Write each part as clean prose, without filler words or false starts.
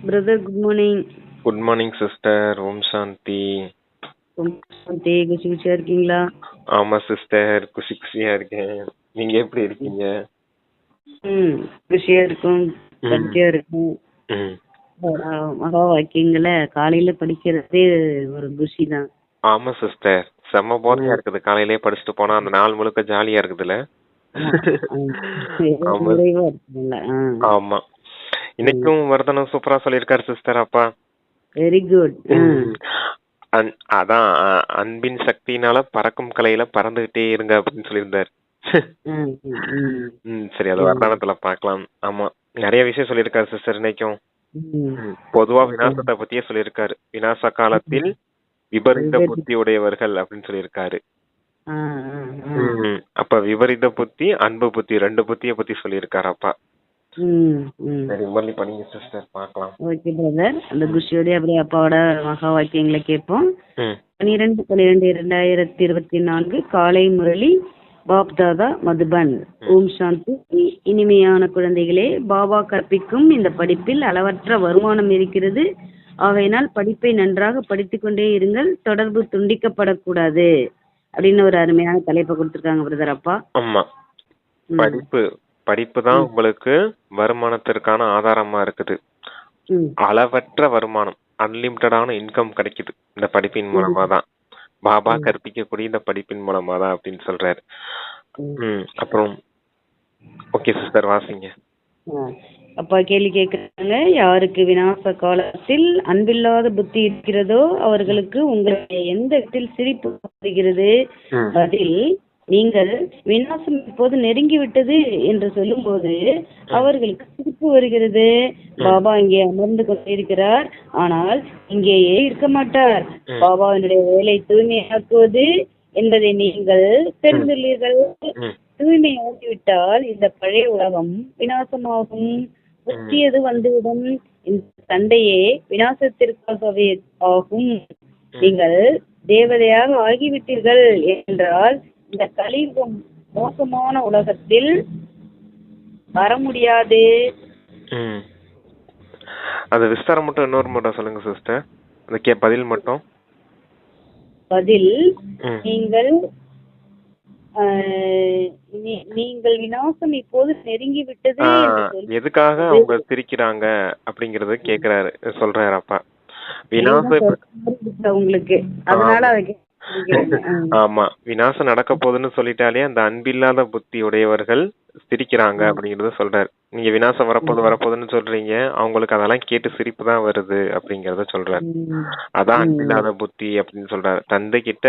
Brother good morning. Good morning sister. ஓம் சாந்தி. குஷி குஷியா இருக்கீங்களா? ஆமா சிஸ்டர், குஷி குஷியா இருக்கேன். நீங்க எப்படி இருக்கீங்க? குஷியா இருக்கும், பக்தியா இருக்கும். மகா வாக்கியங்களை காலையில படிக்கிறதே ஒரு குஷி தான். ஆமா சிஸ்டர், செம்ம போதையா இருக்குது. காலையிலேயே படிச்சுட்டு போனா அந்த நாள் முழுக்க ஜாலியா இருக்குதுல்ல. ஆமா, இன்னைக்கும் வர்தனம் சூப்பரா சொல்லியிருக்காரு சிஸ்டர். அப்பா வெரி குட். அதான் அன்பின் சக்தினால பறக்கும் கலையில பறந்துகிட்டே இருங்க அப்படின்னு சொல்லியிருந்தாரு. சரி, அது வர்தானத்துல பாக்கலாம். ஆமா, நிறைய விஷயம் சொல்லியிருக்காரு சிஸ்டர். இன்னைக்கும் பொதுவா விநாசத்தை பத்தியே சொல்லியிருக்காரு. விநாச காலத்தில் விபரீத புத்தி உடையவர்கள் அப்படின்னு சொல்லியிருக்காரு. அப்ப விபரீத புத்தி, அன்பு புத்தி, ரெண்டு புத்திய பத்தி சொல்லியிருக்காரு அப்பா. சரி, மல்லி படிங்க சிஸ்டர், பார்க்கலாம். ஓகே பிரதர், அந்த குஷியோட அப்படியே அப்பாவோட மகா வாக்கியங்களை கேட்போம். 12/12/2024 காலை முரளி, பாப் தாதா, மதுபன். ஓம் சாந்தி. இனிமையான குழந்தைகளே, பாபா கற்பிக்கும் இந்த படிப்பில் அளவற்ற வருமானம் இருக்கிறது. ஆகையினால் படிப்பை நன்றாக படித்துக் கொண்டே இருங்கள், தொடர்பு துண்டிக்கப்படக்கூடாது அப்படின்னு ஒரு அருமையான தலைப்பை கொடுத்திருக்காங்க பிரதர் அப்பா. ஆமா, படிப்பு தான் உங்களுக்கு வருமானத்திற்கான ஆதாரமா இருக்குது. அளவற்ற வருமானம், அன்லிமிட்டடான இன்கம் கிடைக்குது இந்த படிப்பின் மூலமா தான். பாபா கற்பிக்கக்கூடிய இந்த படிப்பின் மூலமா தான் அப்படின்னு சொல்றாரு. அப்புறம் ஓகே சிஸ்டர், வாசிங்க. அப்பா கேள்வி கேட்கிறாங்க, யாருக்கு விநாச காலத்தில் அன்பில்லாத புத்தி இருக்கிறதோ அவர்களுக்கு உங்களுடைய எந்த இடத்தில் சிரிப்பு வருகிறது? பதில், நீங்கள் விநாசம் இப்போது நெருங்கி விட்டது என்று சொல்லும் போது அவர்களுக்கு சிரிப்பு வருகிறது. பாபா இங்கே அமர்ந்து கொண்டிருக்கிறார், ஆனால் இங்கேயே இருக்க மாட்டார். பாபாவினுடைய வேலை தூய்மையாக்குவது என்பதை நீங்கள் தெரிந்துள்ளீர்கள். தூய்மையாகிவிட்டால் இந்த பழைய உலகம் விநாசமாகும், புதியது வந்துவிடும். இந்த சண்டையே விநாசத்திற்காகவே ஆகும். நீங்கள் தேவதையாக ஆகிவிட்டீர்கள் என்றால் இந்த கலியுகம் மோசமான உலகத்தில் வர முடியாது. அது விஸ்தாரம் மட்டும் இன்னொரு மட்டும் சொல்லுங்க சிஸ்டர், அதுக்கே பதில் மட்டும். பதில், நீங்கள் விநாசம் இப்போது நெருங்கி விட்டது. எதுக்காக அவங்க சிரிக்கிறாங்க அப்படிங்கறது கேக்குறாரு, சொல்றாரு அப்பா. விநாசம் உங்களுக்கு, அதனால ஆமா, விநாசம் நடக்க போகுதுன்னு சொல்லிட்டாலே அந்த அன்பில்லாத புத்தி உடையவர்கள் சிரிக்கிறாங்க அப்படிங்கறத சொல்றாரு. நீங்க விநாசம் வரப்போகுதுன்னு சொல்றீங்க, அவங்களுக்கு அதெல்லாம் கேட்டு சிரிப்பு தான் வருது அப்படிங்கறத சொல்றாரு. அதான் அன்பில்லாத புத்தி அப்படின்னு சொல்றாரு. தந்தை கிட்ட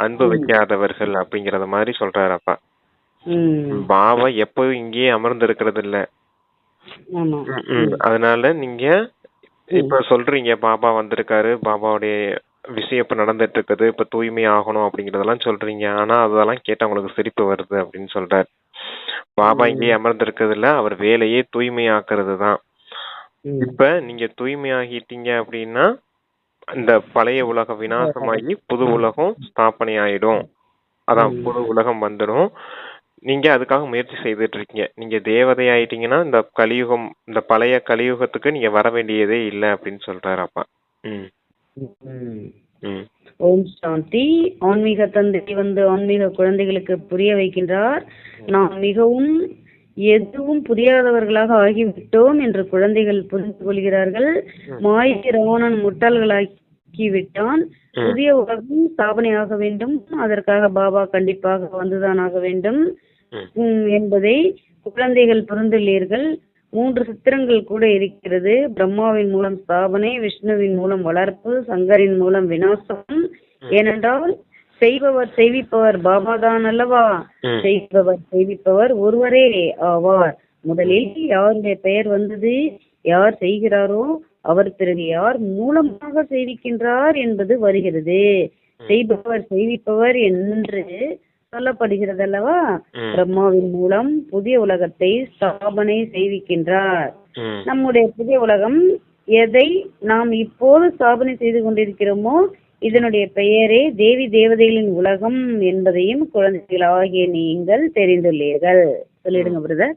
அன்பு வைக்காதவர்கள் அப்படிங்கறத மாதிரி சொல்றாரு அப்பா. பாபா எப்பவும் இங்கேயே அமர்ந்து இருக்கிறது இல்ல. அதனால நீங்க இப்ப சொல்றீங்க பாபா வந்திருக்காரு, பாபாவுடைய விஷயம் இப்ப நடந்துட்டு இருக்குது, இப்ப தூய்மை ஆகணும் அப்படிங்கறதெல்லாம் சொல்றீங்க. ஆனா அதெல்லாம் கேட்டா உங்களுக்கு சிரிப்பு வருது அப்படின்னு சொல்றாரு. பாபா இங்கேயே அமர்ந்து இருக்கிறது இல்ல, அவர் வேலையே தூய்மை ஆக்குறது தான். இப்ப நீங்க தூய்மை ஆகிட்டீங்க அப்படின்னா இந்த பழைய உலகம் விநாசமாகி புது உலகம் ஸ்தாபனை ஆயிடும். அதான் புது உலகம் வந்துடும். நீங்க அதுக்காக முயற்சி செய்துட்டு இருக்கீங்க. நீங்க தேவதை ஆயிட்டீங்கன்னா இந்த கலியுகம், இந்த பழைய கலியுகத்துக்கு நீங்க வர வேண்டியதே இல்லை அப்படின்னு சொல்றாரு அப்பா. ஓம் சாந்தி. ஆன்மீக தந்தை வந்து ஆன்மீக குழந்தைகளுக்கு புரிய வைக்கின்றார். நாம் மிகவும் எதுவும் புரியாதவர்களாக ஆகிவிட்டோம் என்று குழந்தைகள் புரிந்து கொள்கிறார்கள். மாயை ராவணன் முட்டாள்களாக்கிவிட்டான். புதிய உலகம் ஸ்தாபனையாக வேண்டும், அதற்காக பாபா கண்டிப்பாக வந்துதான் ஆக வேண்டும் என்பதை குழந்தைகள் புரிந்துள்ளீர்கள். 3 சித்திரங்கள் கூட இருக்கிறது. பிரம்மாவின் மூலம் ஸ்தாபனை, விஷ்ணுவின் மூலம் வளர்ப்பு, சங்கரின் மூலம் விநாசம். ஏனென்றால் செய்பவர் செய்விப்பவர் பாபாதான் அல்லவா? செய்விப்பவர் ஒருவரே ஆவார். முதலில் யாருடைய பெயர் வந்தது, யார் செய்கிறாரோ அவர் பிறகு யார் மூலமாக செய்விக்கின்றார் என்பது வருகிறது. செய்பவர் செய்விப்பவர் என்று சொல்லப்படுகிறது அல்லவா? பிரம்மாவின் மூலம் புதிய உலகத்தை ஸ்தாபனை செய்விக்கின்றார். நம்முடைய புதிய உலகம் எதை நாம் இப்போது ஸ்தாபனை செய்து கொண்டிருக்கிறோமோ இதனுடைய பெயரே தேவி தேவதைகளின் உலகம் என்பதையும் குழந்தைகளாகிய நீங்கள் தெரிந்துள்ளீர்கள். சொல்லிடுங்க பிரதர்.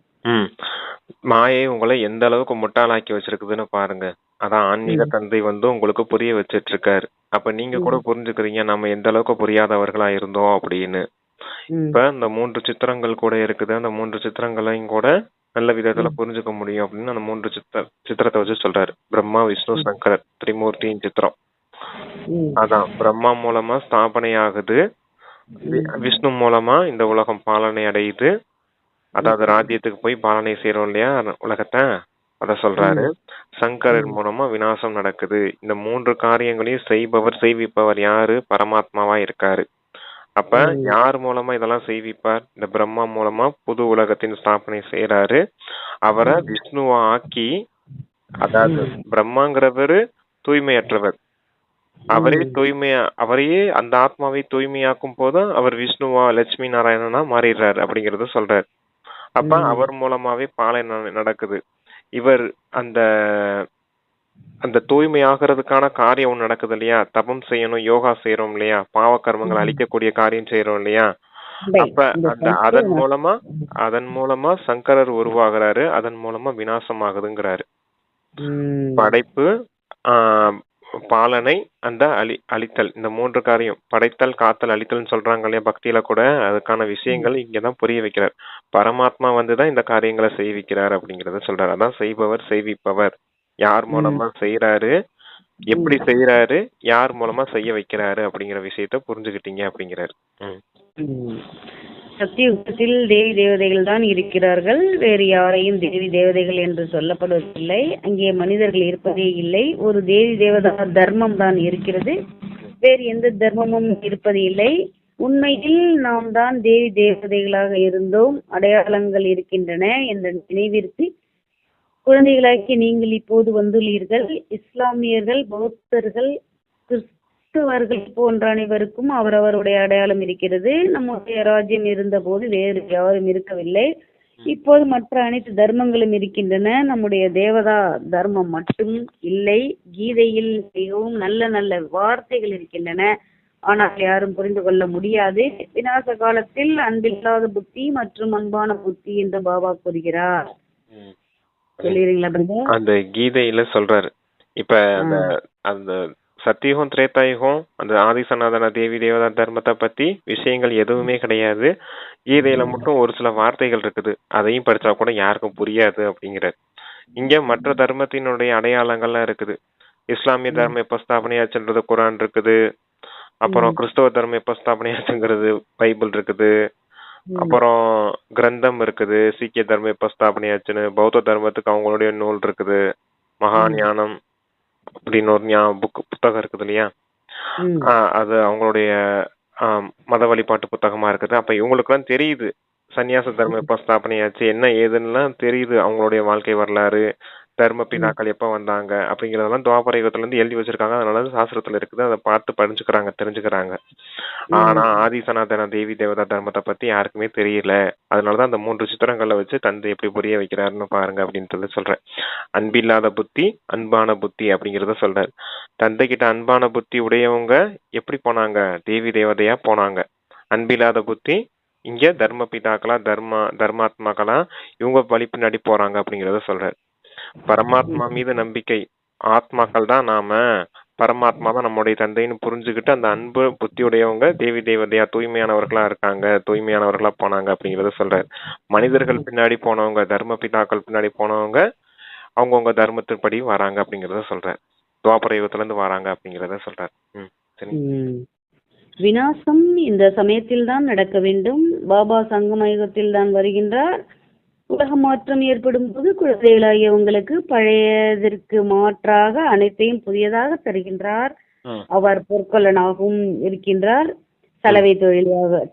மாயை உங்களை எந்த அளவுக்கு முட்டாளாக்கி வச்சிருக்குதுன்னு பாருங்க. அதான் ஆன்மீக தந்தை உங்களுக்கு புரிய வச்சிட்டு இருக்காரு. அப்ப நீங்க கூட புரிஞ்சுக்கிறீங்க நம்ம எந்த அளவுக்கு புரியாதவர்களா இருந்தோம் அப்படின்னு. இப்ப இந்த 3 சித்திரங்கள் கூட இருக்குது. அந்த 3 சித்திரங்களையும் கூட நல்ல விதத்துல புரிஞ்சுக்க முடியும் அப்படின்னு அந்த 3 சித்திரத்தை வச்சு சொல்றாரு. பிரம்மா, விஷ்ணு, சங்கரர் திரிமூர்த்தியின் சித்திரம். அதான் பிரம்மா மூலமா ஸ்தாபனை ஆகுது, விஷ்ணு மூலமா இந்த உலகம் பாலனை அடையுது, அதாவது ராஜ்யத்துக்கு போய் பாலனை செய்யறோம் இல்லையா உலகத்தை, அத சொல்றாரு. சங்கரர் மூலமா விநாசம் நடக்குது. இந்த 3 காரியங்களையும் செய்விப்பவர் யாரு? பரமாத்மாவா இருக்காரு. அப்ப யார் மூலமா இதெல்லாம் செய்விப்பார்? இந்த பிரம்மா மூலமா புது உலகத்தின் ஸ்தாபனை செய்யறாரு. அவரை விஷ்ணுவா ஆக்கி, அதாவது பிரம்மாங்கிறவரு தூய்மையற்றவர், அவரையே அந்த ஆத்மாவை தூய்மையாக்கும் போது அவர் விஷ்ணுவா லட்சுமி நாராயணனா மாறிடுறாரு அப்படிங்கறத சொல்றாரு. அப்ப அவர் மூலமாவே பாலனை நடக்குது. இவர் அந்த அந்த தூய்மை ஆகிறதுக்கான காரியம் நடக்குது இல்லையா, தபம் செய்யணும், யோகா செய்யறோம் இல்லையா, பாவ கர்மங்களை அழிக்கக்கூடிய காரியம் செய்யறோம் இல்லையா. அப்ப அதன் மூலமா சங்கரர் உருவாகிறாரு, அதன் மூலமா விநாசம் ஆகுதுங்கிறாரு. படைப்பு, பாலனை, அந்த அழித்தல், இந்த 3 காரியம், படைத்தல், காத்தல், அழித்தல் சொல்றாங்க இல்லையா பக்தியில கூட, அதுக்கான விஷயங்கள் இங்கதான் புரிய வைக்கிறார். பரமாத்மா வந்துதான் இந்த காரியங்களை செய்விக்கிறார் அப்படிங்கறத சொல்றாரு. அதான் செய்பவர் செய்விப்பவர், யார் மூலமா செய்யறாரு, எப்படி செய்யறாரு, யார் மூலமா செய்ய வைக்கிறாரு அப்படிங்கிற விஷயத்த புரிஞ்சுக்கிட்டீங்க அப்படிங்கிறாரு. சத்தியுகத்தில் தேவி தேவதைகள் தான் இருக்கிறார்கள், வேறு யாரையும் தேவி தேவதைகள் என்று சொல்லப்படுவதில்லை. அங்கே மனிதர்கள் இருப்பதே இல்லை. ஒரு தேவி தேவதா தர்மம் தான் இருக்கிறது, வேறு எந்த தர்மமும் இருப்பது இல்லை. உண்மையில் நாம் தான் தேவி தேவதைகளாக இருந்தோம். அடையாளங்கள் இருக்கின்றன என்ற நினைவிற்கு குழந்தைகளாக்கி நீங்கள் இப்போது வந்துள்ளீர்கள். இஸ்லாமியர்கள், பௌத்தர்கள், கிறிஸ்துவர்கள் போன்ற அனைவருக்கும் அவரவருடைய அடையாளம் இருக்கிறது. நம்முடைய ராஜ்யம் இருந்த போது வேறு யாரும் இருக்கவில்லை. இப்போது மற்ற அனைத்து தர்மங்களும் இருக்கின்றன, நம்முடைய தேவதா தர்மம் மட்டும் இல்லை. கீதையில் மிகவும் நல்ல நல்ல வார்த்தைகள் இருக்கின்றன, ஆனால் யாரும் புரிந்து கொள்ள முடியாது. விநாச காலத்தில் அன்பில்லாத புத்தி மற்றும் அன்பான புத்தி என்று பாபா கூறுகிறார். சொல்லிடுறீங்களா பிரதர்? அந்த கீதையில சொல்றாரு. இப்ப அந்த சத்தியுகம், திரேதாயுகம், அந்த ஆதிசநாதன தேவி தேவதா தர்மத்தை பத்தி விஷயங்கள் எதுவுமே கிடையாது. கீதையில மட்டும் ஒரு சில வார்த்தைகள் இருக்குது, அதையும் படிச்சா கூட யாருக்கும் புரியாது அப்படிங்கிறார். இங்க மற்ற தர்மத்தினுடைய அடையாளங்கள்லாம் இருக்குது. இஸ்லாமிய தர்மம் எப்ப ஸ்தாபனையாச்சுன்றது குரான் இருக்குது, அப்புறம் கிறிஸ்தவ தர்மம் எப்ப ஸ்தாபனையாச்சுங்கிறது பைபிள் இருக்குது, அப்புறம் கிரந்தம் இருக்குது, சீக்கிய தர்மம் எப்ப ஸ்தாபனையாச்சுன்னு, பௌத்த தர்மத்துக்கு அவங்களுடைய நூல் இருக்குது, மகா ஞானம் அப்படின்னு ஒரு புத்தகம் இருக்குது இல்லையா, அது அவங்களுடைய மத வழிபாட்டு புத்தகமா இருக்குது. அப்ப இவங்களுக்கு எல்லாம் தெரியுது சன்னியாச தர்மம் எப்ப ஸ்தாபனையாச்சு, என்ன ஏதுன்னுலாம் தெரியுது. அவங்களுடைய வாழ்க்கை வரலாறு, தர்ம பிதாக்கள் எப்ப வந்தாங்க அப்படிங்கறதெல்லாம் துவாபர யுகத்துல இருந்து எழுதி வச்சிருக்காங்க. அதனால சாஸ்திரத்துல இருக்குது, அதை பார்த்து படிச்சுக்கிறாங்க, தெரிஞ்சுக்கிறாங்க. ஆனா ஆதி சனாதன தேவி தேவதா தர்மத்தை பத்தி யாருக்குமே தெரியல. அதனாலதான் அந்த 3 சித்திரங்களை வச்சு தந்தை எப்படி புரிய வைக்கிறாருன்னு பாருங்க அப்படின்றத சொல்றேன். அன்பில்லாத புத்தி, அன்பான புத்தி அப்படிங்கறத சொல்றாரு. தந்தை கிட்ட அன்பான புத்தி உடையவங்க எப்படி போனாங்க? தேவி தேவதையா போனாங்க. அன்பில்லாத புத்தி இங்க தர்ம பிதாக்களா, தர்மாத்மாக்களா இவங்க வழி பின்னாடி போறாங்க அப்படிங்கறத சொல்றாரு. பரமாத்மா மீது நம்பிக்கை, ஆத்மாக்கள் தான் நாம, பரமாத்மா தான் நம்முடைய தந்தைன்னு புரிஞ்சுக்கிட்டு அந்த அன்பு புத்தியுடையவங்க தேவி தேவதையா தூய்மையானவர்களா இருக்காங்க, தூய்மையானவர்களா போனாங்க அப்படிங்கறத சொல்றாரு. மனிதர்கள் பின்னாடி போனவங்க, தர்ம பிதாக்கள் பின்னாடி போனவங்க அவங்கவுங்க தர்மத்தின்படி வராங்க அப்படிங்கறத சொல்றாரு. துவாபர யுகத்துல இருந்து வராங்க அப்படிங்கறத சொல்றாரு. சரி. விநாசம் இந்த சமயத்தில் தான் நடக்க வேண்டும். பாபா சங்கம யுகத்தில் தான் வருகின்றார். உலக மாற்றம் ஏற்படும் போது குழந்தைகளாகிய உங்களுக்கு பழையதற்கு மாற்றாக அனைத்தையும் புதியதாக தருகின்றார். அவர் பொற்கொள்ளனாகவும் இருக்கின்றார், சலவை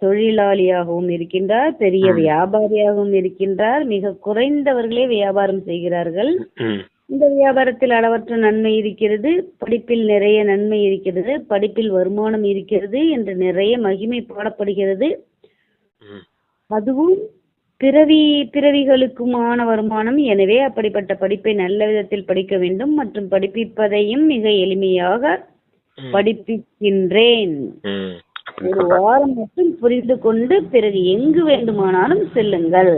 தொழிலாளியாகவும் இருக்கின்றார், பெரிய வியாபாரியாகவும் இருக்கின்றார். மிக குறைந்தவர்களே வியாபாரம் செய்கிறார்கள். இந்த வியாபாரத்தில் அளவற்ற நன்மை இருக்கிறது, படிப்பில் நிறைய நன்மை இருக்கிறது, படிப்பில் வருமானம் இருக்கிறது என்று நிறைய மகிமை பாடப்படுகிறது. அதுவும் பிறவிகளுக்குமான வருமானம். எனவே அப்படிப்பட்ட படிப்பை நல்ல விதத்தில் படிக்க வேண்டும் மற்றும் படிப்பிப்பதையும் மிக எளிமையாக படிப்பிக்கின்றேன். அப்படின்னு ஒரு சொல்றாங்க. வாரம் மட்டும் புரிந்து கொண்டு பிறகு எங்கு வேண்டுமானாலும் செல்லுங்கள்.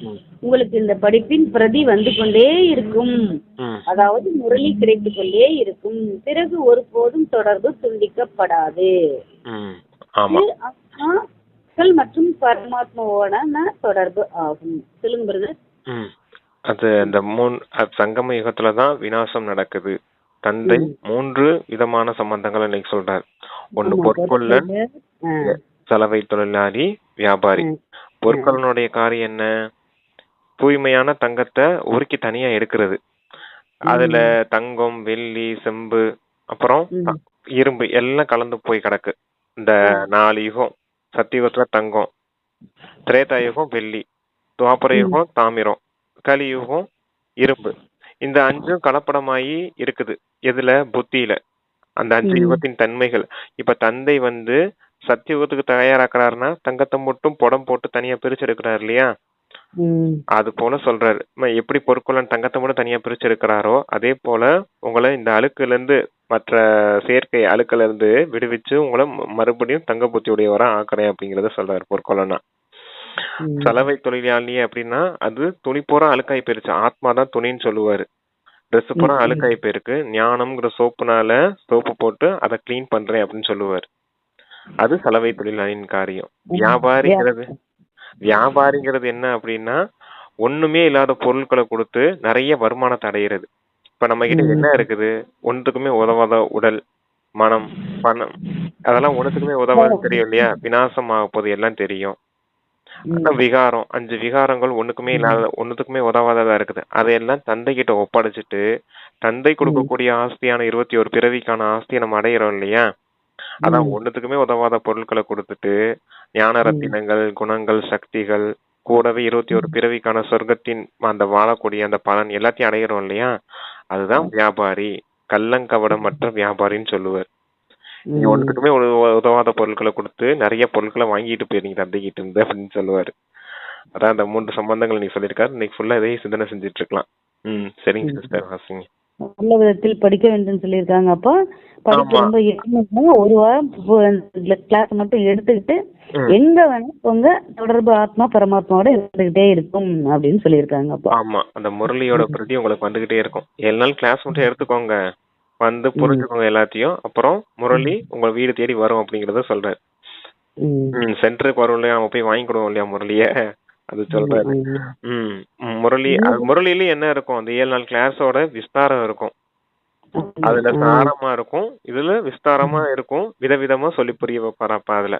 ம். உங்களுக்கு இந்த படிப்பின் பிரதி வந்து கொண்டே இருக்கும். ம். அதாவது முரளி கிடைத்து கொண்டே இருக்கும். பிறகு ஒருபோதும் தொடர்பு துண்டிக்கப்படாது. ம். ஆமா. இது ஆத்மாக்கள் மற்றும் பரமாத்மாவோட தொடர்பு ஆகும். சொல்லுங்க பிரதர். ம். அது அந்த சங்கம யுகத்துல தான் விநாசம் நடக்குது. தந்தை 3 விதமான சம்பந்தங்களை இன்னைக்கு சொல்றார். ஒண்ணு பொற்கொள்ளன், சலவை தொழிலாளி, வியாபாரி. பொற்கொள்ளனுடைய காரியம் என்ன? தூய்மையான தங்கத்தை உருக்கி தனியா எடுக்கிறது. அதுல தங்கம், வெள்ளி, செம்பு, அப்புறம் இரும்பு எல்லாம் கலந்து போய் கிடக்கு. இந்த 4 யுகம். சத்தியுகத்துல தங்கம், திரேதா யுகம் வெள்ளி, துவாபர யுகம் தாமிரம், கலியுகம் இரும்பு. இந்த 5 கலப்படமாயி இருக்குது. எதுல? புத்தியில. அந்த 5 யுகத்தின் தன்மைகள். இப்ப தந்தை சத்தியுகத்துக்கு தயாராக்குறாருன்னா தங்கத்தை மட்டும் புடம் போட்டு தனியா பிரிச்சு எடுக்கிறாரு இல்லையா? அது போல சொல்றாரு. எப்படி பொற்கொள்ளன் தங்கத்தை மட்டும் தனியா பிரிச்சு எடுக்கிறாரோ அதே போல உங்களை இந்த அழுக்குல இருந்து, மற்ற செயற்கை அழுக்குல இருந்து விடுவிச்சு உங்களை மறுபடியும் தங்க புத்தியுடையவரா ஆக்குறேன் அப்படிங்கறத சொல்றாரு பொற்கொள்ளனா. சலவை தொழிலாளி அப்படின்னா அது துணி பூரா அழுக்காய் போயிருச்சு. ஆத்மா தான் துணின்னு சொல்லுவாரு. ட்ரெஸ் பூரா அழுக்காய் போயிருக்கு. ஞானம்ங்கிற சோப்புனால சோப்பு போட்டு அதை கிளீன் பண்றேன் அப்படின்னு சொல்லுவாரு. அது சலவை தொழிலாளியின் காரியம். வியாபாரிங்கிறது என்ன அப்படின்னா ஒண்ணுமே இல்லாத பொருட்களை கொடுத்து நிறைய வருமானத்தை அடையிறது. இப்ப நம்ம கிட்ட என்ன இருக்குது? ஒன்றுக்குமே உதவாத உடல், மனம், பணம், அதெல்லாம் ஒண்ணுத்துக்குமே உதவாது தெரியும் இல்லையா? விநாசம் ஆக போது எல்லாம் தெரியும். விகாரம், 5 விகாரங்கள் ஒண்ணுக்குமே இல்லாத, ஒண்ணுத்துக்குமே உதவாததா இருக்குது. அதையெல்லாம் தந்தை கிட்ட ஒப்படைச்சிட்டு தந்தை கொடுக்கக்கூடிய ஆஸ்தியான 21 பிறவிக்கான ஆஸ்தியை நம்ம அடையிறோம் இல்லையா? அதான் ஒண்ணுத்துக்குமே உதவாத பொருட்களை கொடுத்துட்டு ஞான ரத்தினங்கள், குணங்கள், சக்திகள், கூடவே 21 பிறவிக்கான சொர்க்கத்தின் அந்த வாழக்கூடிய அந்த பலன் எல்லாத்தையும் அடையிறோம் இல்லையா? அதுதான் வியாபாரி. கள்ளங்கவடமற்ற வியாபாரின்னு சொல்லுவார். நீங்க ஒன்றுக்குமே உதவாத பொருட்களை கொடுத்து நிறைய பொருட்களை வாங்கிட்டு போயிருந்தீங்க தந்தைக்கிட்டு இருந்து அப்படின்னு சொல்லுவாரு. அதான் அந்த 3 சம்பந்தங்கள் நீங்க சொல்லியிருக்காரு. இன்னைக்கு ஃபுல்லா இதையே சிந்தனை செஞ்சுட்டு இருக்கலாம். சரிங்க சிஸ்டர், வாசிங்க. நல்ல விதத்தில் படிக்க வேண்டும் சொல்லியிருக்காங்க. அப்பா படிக்க ரொம்ப இருக்கணும். ஒரு வாரம் கிளாஸ் மட்டும் எடுத்துக்கிட்டு எங்க வேணா உங்க தொடர்பு ஆத்மா பரமாத்மாவோட இருந்துகிட்டே இருக்கும் அப்படின்னு சொல்லியிருக்காங்க. அப்பா ஆமா, அந்த முரளியோட பிரதி உங்களுக்கு வந்துகிட்டே இருக்கும். 7 நாள் கிளாஸ் மட்டும் எடுத்துக்கோங்க, புரிஞ்சுக்கோங்க எல்லாத்தையும். அப்புறம் முரளி உங்க வீடு தேடி வரும் அப்படிங்கறத சொல்றாரு. சென்டருக்கு வரும் இல்லையா, அவன் போய் வாங்கி கொடுவோம் இல்லையா முரளிய, அது சொல்றாரு. முரளியில என்ன இருக்கும்? அந்த 7 நாள் கிளாஸோட விஸ்தாரம் இருக்கும். அதுல சாரமா இருக்கும், இதுல விஸ்தாரமா இருக்கும். விதவிதமா சொல்லி புரிய வைப்பாரப்பா அதுல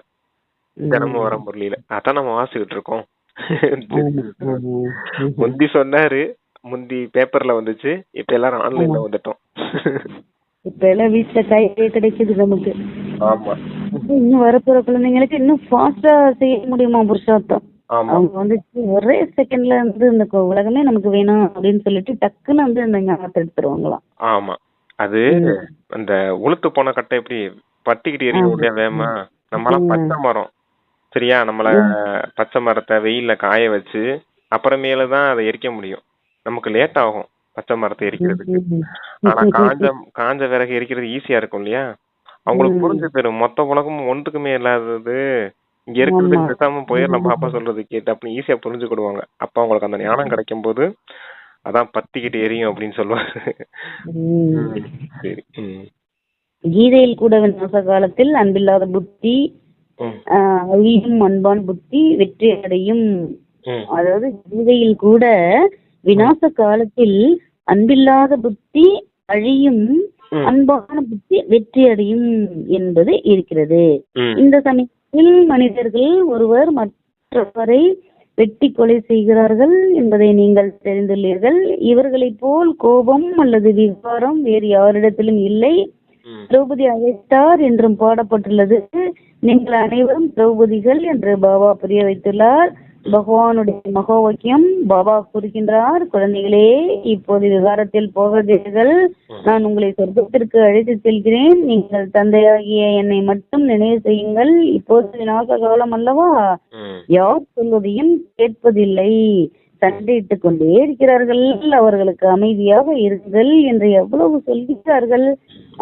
தினமும் வர முரளியில. அதான் நம்ம வாசிக்கிட்டு இருக்கோம். முந்தி சொன்னாரு, முந்தி பேப்பர்ல வந்துச்சு, இப்ப எல்லாரும் ஆன்லைன்ல வந்துட்டோம். இப்ப எல்லாம் வீட்டுல கையிலே கிடைக்குது நமக்கு. ஆமா, இன்னும் வரப்போற குழந்தைங்களுக்கு இன்னும் ஃபாஸ்டா செய்ய முடியுமா புருஷார்த்தம்? அவங்க ஒரே செகண்ட்ல இந்த உலகமே நமக்கு வேணும் அப்படின்னு சொல்லிட்டு டக்குன்னு அந்த ஞாபகத்தை எடுத்துருவாங்களாம். ஆமா, அது அந்த உளுத்து போன கட்டை எப்படி பத்திக்கிட்டு எரிய முடியா வேமா? நம்மளாம் பச்சை மரம் சரியா, நம்மள பச்சை மரத்தை வெயில்ல காய வச்சு அப்புறமேலதான் அதை எரிக்க முடியும். நமக்கு லேட் ஆகும் பச்சை மரத்தை எரிக்கிறதுக்கு. ஆனா காஞ்ச விறகு எரிக்கிறது ஈஸியா இருக்கும் இல்லையா? அவங்களுக்கு புரிஞ்சு தரும். மொத்த உலகமும் ஒன்றுக்குமே இல்லாதது இங்க இருக்கிறது பேசாம போயிடலாம் பாப்பா சொல்றது கேட்டு அப்படின்னு ஈஸியா புரிஞ்சுக்கிடுவாங்க. அப்ப அவங்களுக்கு அந்த ஞானம் கிடைக்கும் போது அதான் பத்திக்கிட்டு எரியும் அப்படின்னு சொல்லுவாங்க. சரி, கீதையில் கூட விநாச காலத்தில் அன்பில்லாத புத்தி அழியும், அன்பான் புத்தி வெற்றி அடையும். அதாவது கீதையில் கூட விநாச காலத்தில் அன்பில்லாத புத்தி அழியும், அன்பான புத்தி வெற்றி அடையும் என்பது இருக்கிறது. இந்த சமயத்தில் மனிதர்கள் ஒருவர் மற்றவரை வெட்டி கொலை செய்கிறார்கள் என்பதை நீங்கள் தெரிந்துள்ளீர்கள். இவர்களைப் போல் கோபம் அல்லது விகாரம் வேறு யாரிடத்திலும் இல்லை. திரௌபதி அழைத்தார் என்றும் பாடப்பட்டுள்ளது. நீங்கள் அனைவரும் திரௌபதிகள் என்று பாபா புரிய வைத்துள்ளார். பகவானுடைய மகா வாக்கியம் பாபா கூறுகின்றார், குழந்தைகளே இப்போது விகாரத்தில் போகாதீர்கள், நான் உங்களை சொர்க்கத்திற்கு அழைத்து செல்கிறேன். நீங்கள் தந்தையாகிய என்னை மட்டும் நினைவு செய்யுங்கள். இப்போது விநாச காலம் அல்லவா? யார் சொல்வதையும் கேட்பதில்லை, சண்டையிட்டுக் கொண்டே இருக்கிறார்கள். அவர்களுக்கு அமைதியாக இருங்கள் என்று எவ்வளவு சொல்கிறார்கள்,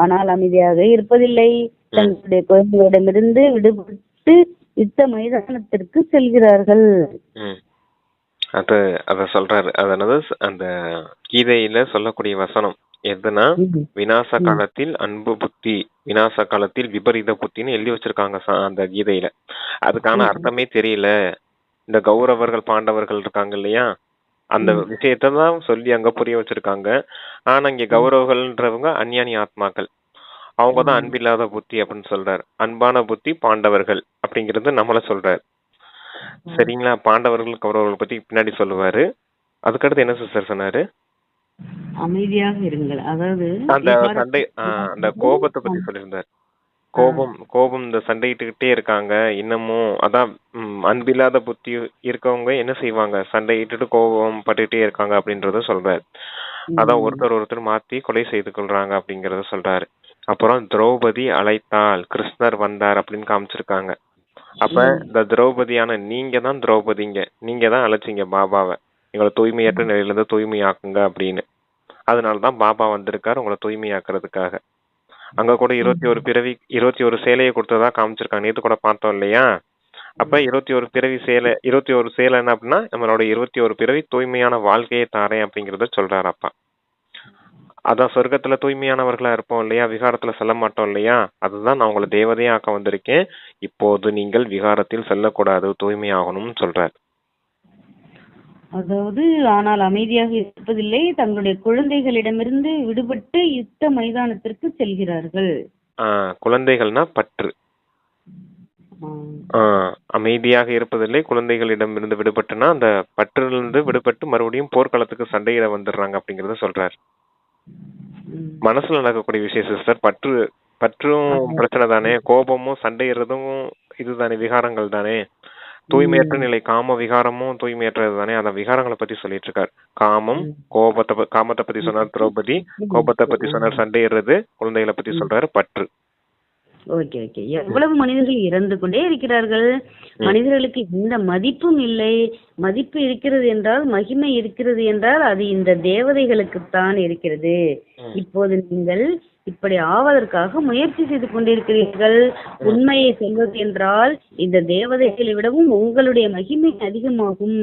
ஆனால் அமைதியாக இருப்பதில்லை. தங்களுடைய குழந்தைகளிடமிருந்து விடுபட்டு யுத்த மைதானத்திற்கு செல்கிறார்கள். அத சொல்றாரு. அதனால அந்த கீதையில சொல்லக்கூடிய வசனம் எதுனா, விநாச காலத்தில் அன்பு புத்தி, விநாச காலத்தில் விபரீத புத்தின்னு எழுதி வச்சிருக்காங்க அந்த கீதையில. அதுக்கான அர்த்தமே தெரியல. இந்த கௌரவர்கள் பாண்டவர்கள் இருக்காங்க இல்லையா, அந்த விஷயத்தான் சொல்லி அங்க புரிய வச்சிருக்காங்க. ஆனா இங்க கௌரவர்கள்ன்றவங்க அஞ்ஞானி ஆத்மாக்கள், அவங்கதான் அன்பில்லாத புத்தி அப்படின்னு சொல்றாரு. அன்பான புத்தி பாண்டவர்கள் அப்படிங்கறது நம்மள சொல்றாரு. சரிங்களா? பாண்டவர்கள் கௌரவர்கள் பத்தி பின்னாடி சொல்லுவாரு. அதுக்கடுத்து என்ன சிஸ்டர் சொன்னாரு? அமைதியாக இருங்கள். அதாவது அந்த சண்டை, அந்த கோபத்தை பத்தி சொல்லியிருந்தாரு. கோபம் இந்த சண்டையிட்டுக்கிட்டே இருக்காங்க இன்னமும். அதான் அன்பில்லாத புத்தி இருக்கவங்க என்ன செய்வாங்க, சண்டையிட்டு கோபம் பட்டுக்கிட்டே இருக்காங்க அப்படின்றத சொல்றாரு. அதான் ஒருத்தர் மாத்தி கொலை செய்து கொள்றாங்க அப்படிங்கறத சொல்றாரு. அப்புறம் திரௌபதி அழைத்தாள், கிருஷ்ணர் வந்தார் அப்படின்னு காமிச்சிருக்காங்க. அப்ப இந்த திரௌபதியான நீங்க தான் திரௌபதிங்க, நீங்க தான் அழைச்சிங்க பாபாவை, எங்களை தூய்மையற்ற நிலையில இருந்து தூய்மையாக்குங்க அப்படின்னு. அதனாலதான் பாபா வந்திருக்காரு உங்களை தூய்மையாக்குறதுக்காக. அங்க கூட 21 பிறவி 21 சேலையை கொடுத்ததா காமிச்சிருக்காங்க. நேத்து கூட பார்த்தோம் இல்லையா? அப்ப 21 பிறவி சேலை, 21 சேலை என்ன அப்படின்னா நம்மளோட 21 பிறவி தூய்மையான வாழ்க்கையை தாரேன் அப்படிங்கறத சொல்றாரு அப்பா. அதான் சொர்க்கத்துல தூய்மையானவர்களா இருப்போம் இல்லையா, விகாரத்துல செல்ல மாட்டோம் இல்லையா, அதுதான் நான் உங்களை தேவதையா ஆக்க வந்திருக்கேன். இப்போது நீங்கள் விகாரத்தில் செல்லக்கூடாது, தூய்மையாகணும்னு சொல்றாரு. அதாவது ஆனால் அமைதியாக இருப்பதில்லை, தங்களுடைய குழந்தைகளிடமிருந்து விடுபட்டு யுத்த மைதானத்திற்கு செல்கிறார்கள். குழந்தைகள்னா பற்று. அமைதியாக இருப்பதில்லை, குழந்தைகளிடமிருந்து விடுபட்டுனா அந்த பற்றிலிருந்து விடுபட்டு மறுபடியும் போர்க்களத்துக்கு சண்டையிட வந்துடுறாங்க அப்படிங்கறத சொல்றாரு. மனசுல நடக்கக்கூடிய விஷயம் சிஸ்டர். பற்றும் பிரச்சனை தானே, கோபமும் சண்டையிடுறதும் இதுதானே, விகாரங்கள் தானே. தூய்மையற்ற நிலை காம விகாரமும் தூய்மையற்றது தானே. அந்த விகாரங்களை பத்தி சொல்லிட்டு இருக்காரு. காமத்தை பத்தி சொன்னார் திரௌபதி, கோபத்தை பத்தி சொன்னார் சண்டையிடுறது, குழந்தைகளை பத்தி சொல்றாரு பற்று. Okay okay. எவ்வளவு மனிதர்கள் இறந்து கொண்டே இருக்கிறார்கள். மனிதர்களுக்கு எந்த மதிப்பும் இல்லை. மதிப்பு இருக்கிறது என்றால், மகிமை இருக்கிறது என்றால் அது இந்த தேவதைகளுக்குத்தான் இருக்கிறது. இப்போது நீங்கள் இப்படி ஆவதற்காக முயற்சி செய்து கொண்டிருக்கிறீர்கள். உண்மையை சொல்வது என்றால் இந்த தேவதைகளை விடவும் உங்களுடைய மகிமை அதிகமாகும்.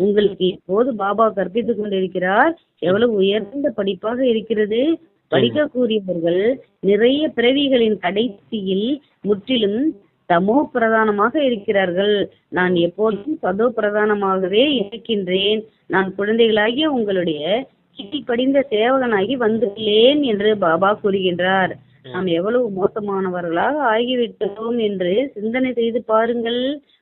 உங்களுக்கு இப்போது பாபா கற்பித்துக் கொண்டிருக்கிறார். எவ்வளவு உயர்ந்த படிப்பாக இருக்கிறது. படிக்கக்கூடியவர்கள் நிறைய பிறவிகளின் கடைசியில் முற்றிலும் தமோ பிரதானமாக இருக்கிறார்கள். நான் எப்போதும் சதோ பிரதானமாகவே இருக்கின்றேன். நான் குழந்தைகளாகிய உங்களுடைய கீழ்ப்படிந்த சேவகனாகி வந்துள்ளேன் என்று பாபா கூறுகின்றார். நாம் எவ்வளவு மோசமானவர்களாக ஆகிவிட்டோம் என்று சிந்தனை செய்து பாருங்கள்.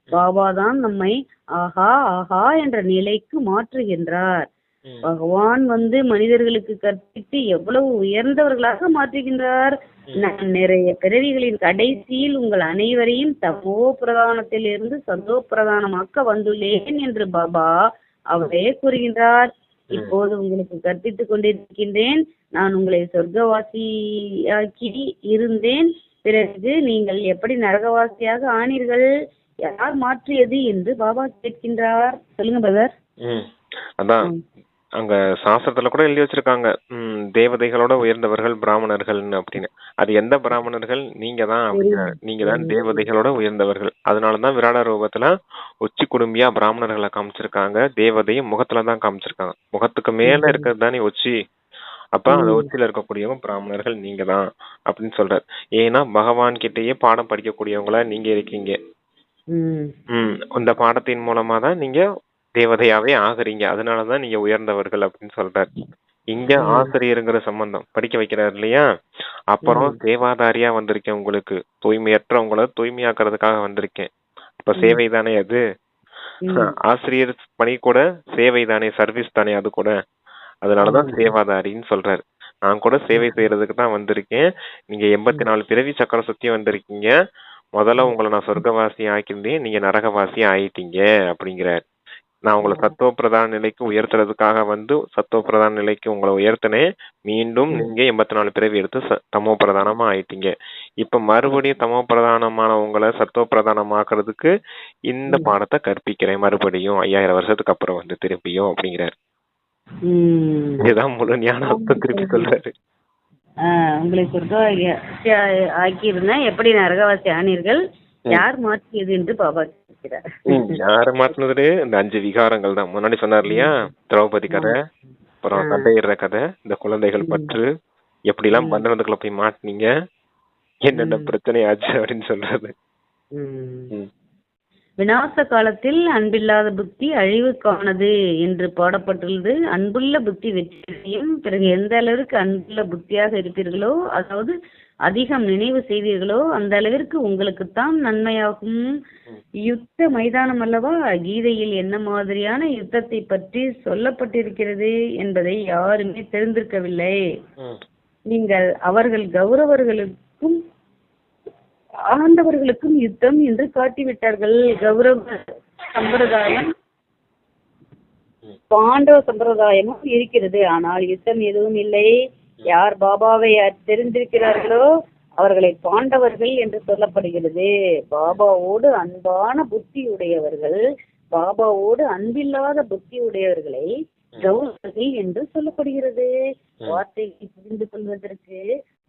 பாபா தான் நம்மை ஆஹா ஆஹா என்ற நிலைக்கு மாற்றுகின்றார். பகவான் வந்து மனிதர்களுக்கு கற்பித்து எவ்வளவு உயர்ந்தவர்களாக மாற்றுகின்றார். நான் நிறைய பிறவிகளின் கடைசியில் உங்கள் அனைவரையும் தமோ பிரதானத்தில் இருந்து சதோ பிரதானமாக்க வந்துள்ளேன் என்று பாபா அவரே கூறுகின்றார். இப்போது உங்களுக்கு கற்பித்துக் கொண்டிருக்கின்றேன். நான் உங்களை சொர்க்கவாசியாக்கி இருந்தேன். பிறகு நீங்கள் எப்படி நரகவாசியாக ஆனீர்கள்? யார் மாற்றியது என்று பாபா கேட்கின்றார். சொல்லுங்க பிரதர். அதான் அங்க சாஸ்திரத்துல கூட எழுதி வச்சிருக்காங்க, தேவதைகளோட உயர்ந்தவர்கள் பிராமணர்கள் அப்படின்னு. அது எந்த பிராமணர்கள்? நீங்க தான். நீங்க தான் தேவதைகளோட உயர்ந்தவர்கள். அதனாலதான் விராட ரூபத்துல உச்சி குடும்பியா பிராமணர்களை காமிச்சிருக்காங்க. தேவதையும் முகத்துலதான் காமிச்சிருக்காங்க. முகத்துக்கு மேல இருக்கிறது தானே உச்சி. அப்ப அந்த உச்சியில இருக்கக்கூடியவங்க பிராமணர்கள் நீங்க தான் அப்படின்னு சொல்றாரு. ஏன்னா பகவான் கிட்டயே பாடம் படிக்கக்கூடியவங்களா நீங்க இருக்கீங்க. இந்த பாடத்தின் மூலமா தான் நீங்க தேவதையாவே ஆகுறீங்க. அதனாலதான் நீங்க உயர்ந்தவர்கள் அப்படின்னு சொல்றாரு. இங்க ஆசிரியருங்கிற சம்பந்தம் படிக்க வைக்கிறாரு இல்லையா. அப்புறம் சேவாதாரியா வந்திருக்கேன், உங்களுக்கு தூய்மையற்றவங்களை தூய்மையாக்குறதுக்காக வந்திருக்கேன். இப்ப சேவை தானே அது. ஆசிரியர் பணி கூட சேவை தானே, சர்வீஸ் தானே அது கூட. அதனாலதான் சேவாதாரின்னு சொல்றாரு. நான் கூட சேவை செய்யறதுக்கு தான் வந்திருக்கேன். நீங்க 84 பிறவி சக்கர சுத்தி வந்திருக்கீங்க. முதல்ல உங்களை நான் சொர்க்கவாசி ஆக்கியிருந்தேன், நீங்க நரகவாசி ஆயிட்டீங்க அப்படிங்கிறாரு. நான் உங்களை சத்துவ பிரதான நிலைக்கு உயர்த்துறதுக்காக வந்து சத்துவ பிரதான நிலைக்கு உங்களை உயர்த்தினேன். மீண்டும் நீங்க 84 பிறவி எடுத்து தமோ பிரதானமா ஆயிட்டீங்க. இப்ப மறுபடியும் தமோ பிரதானமான உங்களை சத்துவ பிரதானமாக்குறதுக்கு இந்த பாடத்தை கற்பிக்கிறேன் மறுபடியும் 5000 வருஷத்துக்கு அப்புறம் வந்து திருப்பியும் அப்படிங்கிறாரு. இதுதான் முழு ஞான அர்த்தம் திருப்பி சொல்றாரு. உங்களை ஆக்கியிருந்தேன், எப்படி நரகவாசி ஆனீர்கள், யார் மாற்றியது என்று பாபா கேட்கிறார். யார மாத்தினது? இந்த 5 விகாரங்கள் தான். முன்னாடி சொன்னார் இல்லையா, திரௌபதி கதை, அப்புறம் தந்தையிற கதை, இந்த குழந்தைகள் பற்று, எப்படி எல்லாம் பந்தனத்துக்குள்ள போய் மாட்டினீங்க, என்னென்ன பிரச்சனை ஆச்சு அப்படின்னு சொல்றது. விநாச காலத்தில் அன்பில்லாத புத்தி அழிவுக்கானது என்று பாடப்பட்டுள்ளது. அன்புள்ள புத்தி வெற்றியும், பிறகு எந்த அளவிற்கு அன்புள்ள புத்தியாக இருப்பீர்களோ, அதாவது அதிகம் நினைவு செய்வீர்களோ, அந்த அளவிற்கு உங்களுக்குத்தான் நன்மையாகும். யுத்த மைதானம் அல்லவா, கீதையில் என்ன மாதிரியான யுத்தத்தை பற்றி சொல்லப்பட்டிருக்கிறது என்பதை யாருமே தெரிந்திருக்கவில்லை. நீங்கள் அவர்கள் கௌரவர்களுக்கும் ஆண்டவர்களுக்கும் யுத்தம் என்று காட்டிவிட்டார்கள். கௌரவ சம்பிரதாயம் பாண்டவ சம்பிரதாயமும் இருக்கிறது, ஆனால் யுத்தம் எதுவும் இல்லை. யார் பாபாவை தெரிந்திருக்கிறார்களோ அவர்களை பாண்டவர்கள் என்று சொல்லப்படுகிறது. பாபாவோடு அன்பான புத்தி உடையவர்கள், பாபாவோடு அன்பில்லாத புத்தி உடையவர்களை கௌரவர்கள் என்று சொல்லப்படுகிறது. வார்த்தையை புரிந்து கொள்வதற்கு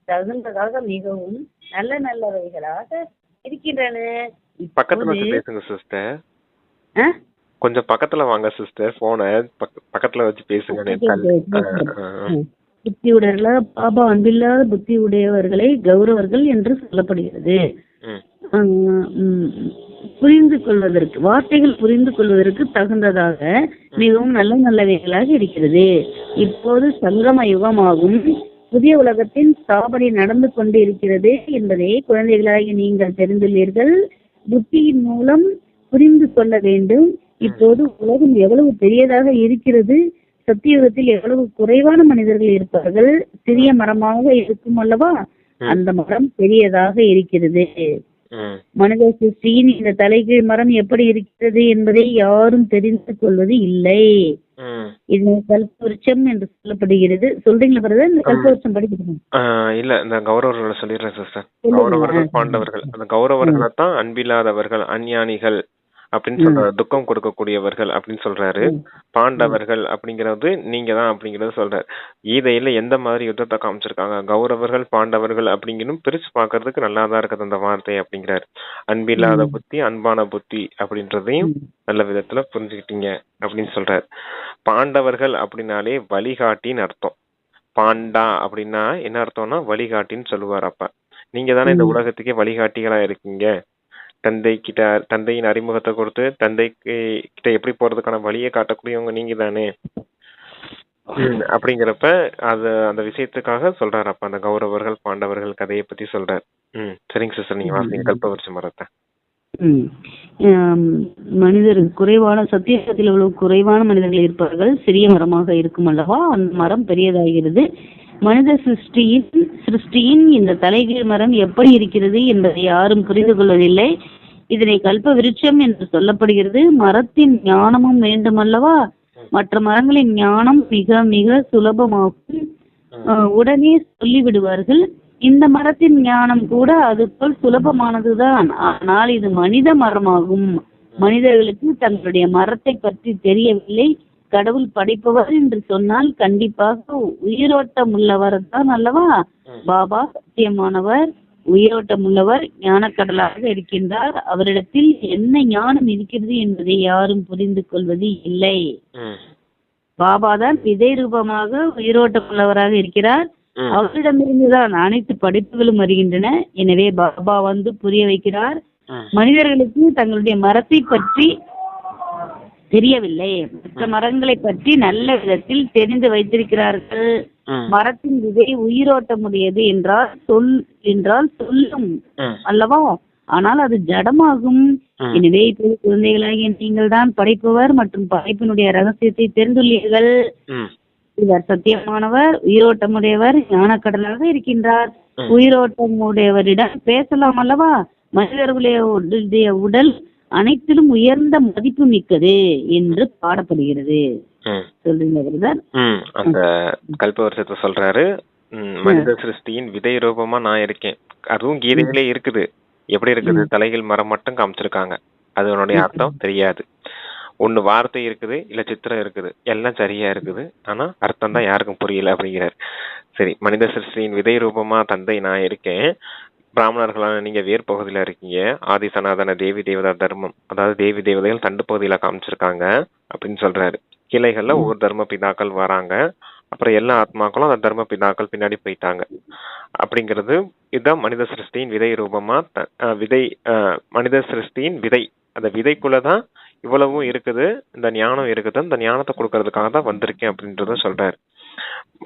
தகுந்ததாக மிகவும் நல்ல நல்லவைகளாக இருக்கின்றன. பக்கத்துல வச்சு பேசுங்க சிஸ்டர், கொஞ்சம் பக்கத்துல வாங்க சிஸ்டர், போன பக்கத்துல வச்சு பேசுங்க. புத்தி உடையவர்களா, பாபா அன்பில்லாத புத்தி உடையவர்களை கௌரவர்கள் என்று சொல்லப்படுகிறது. புரிந்து கொள்வதற்கு, வார்த்தைகள் புரிந்து கொள்வதற்கு தகுந்ததாக மிகவும் நல்ல நல்லவைகளாக இருக்கிறது. இப்போது சங்கம யுகமாகும், புதிய உலகத்தின் ஸ்தாபனை நடந்து கொண்டு இருக்கிறது என்பதை குழந்தைகளாகி நீங்கள் தெரிந்துள்ளீர்கள். புத்தியின் மூலம் புரிந்து கொள்ள வேண்டும். இப்போது உலகம் எவ்வளவு பெரியதாக இருக்கிறது, சத்தியுகத்தில் எவ்வளவு குறைவான மனிதர்கள் இருப்பார்கள். சிறிய மரமாக இருக்கும் அல்லவா, அந்த மரம் பெரியதாக இருக்கிறது. மனித சிருஷ்டியின் இந்த தலைகீழ் மரம் எப்படி இருக்கிறது என்பதை யாரும் தெரிந்து கொள்வது இல்லை. இது கல்பவருஷம் என்று சொல்லப்படுகிறது. சொல்றீங்களா பிரதர்? இந்த கல்பவருஷம் படிக்கணும் இல்ல, இந்த கௌரவர்களை சொல்லிடுறேன் சிஸ்டர். கௌரவர்கள் பாண்டவர்கள், அந்த கௌரவர்களை தான் அன்பில்லாதவர்கள், அஞ்ஞானிகள் அப்படின்னு சொல்றாரு, துக்கம் கொடுக்கக்கூடியவர்கள் அப்படின்னு சொல்றாரு. பாண்டவர்கள் அப்படிங்கறது நீங்க தான் அப்படிங்கறது சொல்றாரு. கீதையில எந்த மாதிரி யுத்தத்தை காமிச்சிருக்காங்க, கௌரவர்கள் பாண்டவர்கள் அப்படிங்கணும் பிரிச்சு பாக்குறதுக்கு நல்லாதான் இருக்குது அந்த வார்த்தை அப்படிங்கிறாரு. அன்பில்லாத புத்தி அன்பான புத்தி அப்படின்றதையும் நல்ல விதத்துல புரிஞ்சுக்கிட்டீங்க அப்படின்னு சொல்றாரு. பாண்டவர்கள் அப்படின்னாலே வழிகாட்டின்னு அர்த்தம். பாண்டா அப்படின்னா என்ன அர்த்தம்னா வழிகாட்டின்னு சொல்லுவார். அப்ப நீங்க தானே இந்த உலகத்துக்கே வழிகாட்டிகளா இருக்கீங்க. தந்தையின் அறிமுகத்தை கொடுத்து தந்தை கிட்ட எப்படி போறதுக்கான வழியை காட்டக்கூடியவங்க நீங்க தானே. அப்படிங்கிறப்ப அது அந்த விஷயத்துக்காக சொல்றாரு. அப்ப அந்த கௌரவர்கள் பாண்டவர்கள் கதையை பத்தி சொல்றாரு. சரிங்க சிஸ்டர், நீங்க வாசிங்க கல்பவருஷ மரத்தை. மனிதர் குறைவான சத்தியத்தில் உள்ள குறைவான மனிதர்கள் இருப்பார்கள், சிறிய மரமாக இருக்கும் அல்லவா, அந்த மரம் பெரியதாகிறது. மனித சிருஷ்டியின் இந்த தலைகீழ் மரம் எப்படி இருக்கிறது என்பதை யாரும் புரிந்து கொள்வதில்லை. இதனை கல்ப விருட்சம் என்று சொல்லப்படுகிறது. மரத்தின் ஞானமும் வேண்டும் அல்லவா, மற்ற மரங்களின் ஞானம் மிக மிக சுலபமாகும், உடனே சொல்லிவிடுவார்கள். இந்த மரத்தின் ஞானம் கூட அதுபோல் சுலபமானதுதான், ஆனால் இது மனித மரமாகும். மனிதர்களுக்கு தங்களுடைய மரத்தை பற்றி தெரியவில்லை. கடவுள் படைப்பவர் என்று சொன்னால் கண்டிப்பாக உயிரோட்டம் உள்ளவர் தான் அல்லவா. பாபா சத்தியமானவர், உயிரோட்டம் உள்ளவர், ஞானக்கடலாக இருக்கின்றார். அவரிடத்தில் என்ன ஞானம் இருக்கிறது என்பதை யாரும் புரிந்து கொள்வது இல்லை. பாபா தான் விதை ரூபமாக உயிரோட்டம் உள்ளவராக இருக்கிறார். அவரிடமிருந்துதான் அனைத்து படைப்புகளும் வருகின்றன. எனவே பாபா வந்து புரிய வைக்கிறார். மனிதர்களுக்கு தங்களுடைய மரத்தை பற்றி தெரியவில்லை, மற்ற மரங்களை பற்றி நல்ல விதத்தில் தெரிந்து வைத்திருக்கிறார்கள். மரத்தின் விதை உயிரோட்டமுடையது என்றால் சொல்லும் அல்லவா, ஆனால் அது ஜடமாகும். எனவே இப்போது குழந்தைகளாகிய நீங்கள் தான் படைப்பவர் மற்றும் படைப்பினுடைய ரகசியத்தை தெரிந்துள்ளீர்கள். இவர் சத்தியமானவர், உயிரோட்டமுடையவர், ஞானக்கடலாக இருக்கின்றார். உயிரோட்டமுடையவரிடம் பேசலாம் அல்லவா. மனிதர்களுடைய உடல் அனைத்திலும் உயர்ந்த மதிப்பு மிக்கது என்று பாடப்படுகிறது. சொல்றீங்க அந்த கல்பவருஷத்தை சொல்றாரு. மனித சிருஷ்டியின் விதை ரூபமா நான் இருக்கேன். அதுவும் கீதையிலே இருக்குது. எப்படி இருக்குது, தலைகள் மரம் மட்டும் காமிச்சிருக்காங்க, அதனுடைய அர்த்தம் தெரியாது. ஒண்ணு வார்த்தை இருக்குது, இல்ல சித்திரம் இருக்குது, எல்லாம் சரியா இருக்குது. ஆனா அர்த்தம் தான் யாருக்கும் புரியல அப்படிங்கிறார். சரி, மனித சிருஷ்டியின் விதை ரூபமா தந்தை நான் இருக்கேன், பிராமணர்களான நீங்க வேர் பகுதியில இருக்கீங்க, ஆதி சனாதன தேவி தேவதா தர்மம், அதாவது தேவி தேவதைகள் தண்டு பகுதியில காமிச்சிருக்காங்க அப்படின்னு சொல்றாரு. கிளைகள்ல ஒவ்வொரு தர்ம பிதாக்கள் வராங்க, அப்புறம் எல்லா ஆத்மாக்களும் அந்த தர்ம பிதாக்கள் பின்னாடி போயிட்டாங்க அப்படிங்கிறது. இதுதான் மனித சிருஷ்டியின் விதை ரூபமா மனித சிருஷ்டியின் விதை. அந்த விதைக்குள்ளதான் இவ்வளவும் இருக்குது, இந்த ஞானம் இருக்குது, இந்த ஞானத்தை கொடுக்கறதுக்காக தான் வந்திருக்கேன் அப்படின்றத சொல்றாரு.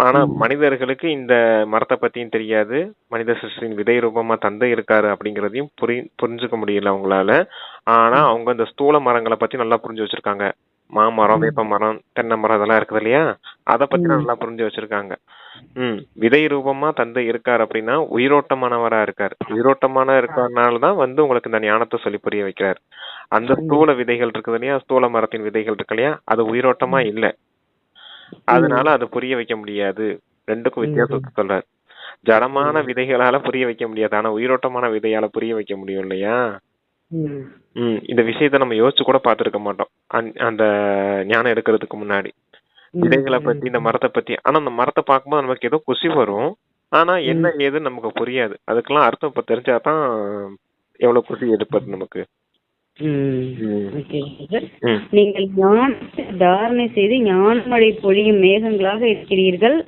ஆனா மனிதர்களுக்கு இந்த மரத்தை பத்தியும் தெரியாது, மனித சிருஷ்டியின் விதை ரூபமா தந்தை இருக்காரு அப்படிங்கறதையும் புரிஞ்சுக்க முடியல அவங்களால. ஆனா அவங்க இந்த ஸ்தூல மரங்களை பத்தி நல்லா புரிஞ்சு வச்சிருக்காங்க. மாமரம், வேப்ப மரம், தென்னை மரம் இதெல்லாம் இருக்குது இல்லையா, அதை பத்தி நல்லா புரிஞ்சு வச்சிருக்காங்க. விதை ரூபமா தந்தை இருக்காரு அப்படின்னா உயிரோட்டமானவரா இருக்காரு. உயிரோட்டமான இருக்கறதுனாலதான் உங்களுக்கு இந்த ஞானத்தை சொல்லி புரிய வைக்கிறார். அந்த ஸ்தூல விதைகள் இருக்குது இல்லையா, ஸ்தூல மரத்தின் விதைகள் இருக்கு இல்லையா, அது உயிரோட்டமா இல்ல, அதனால அது புரிய வைக்க முடியாது. ரெண்டுக்கும் வித்தியாசத்தை சொல்றாரு. ஜடமான விதைகளால புரிய வைக்க முடியாது, ஆனா உயிரோட்டமான விதையால புரிய வைக்க முடியும் இல்லையா. இந்த விஷயத்த நம்ம யோசிச்சு கூட பாத்துருக்க மாட்டோம் அந்த ஞானம் எடுக்கிறதுக்கு முன்னாடி. விதைகளை பத்தி, இந்த மரத்தை பத்தி. ஆனா அந்த மரத்தை பார்க்கும்போது நமக்கு ஏதோ குசி வரும், ஆனா என்ன ஏதுன்னு நமக்கு புரியாது. அதுக்கெல்லாம் அர்த்தம் இப்ப தெரிஞ்சாதான் எவ்வளவு குசி எடுப்பது நமக்கு. நீங்கள் ஞானத்தை தாரணை செய்து ஞானமழை பொழியும் மேகங்களாக இருக்கிறீர்கள்.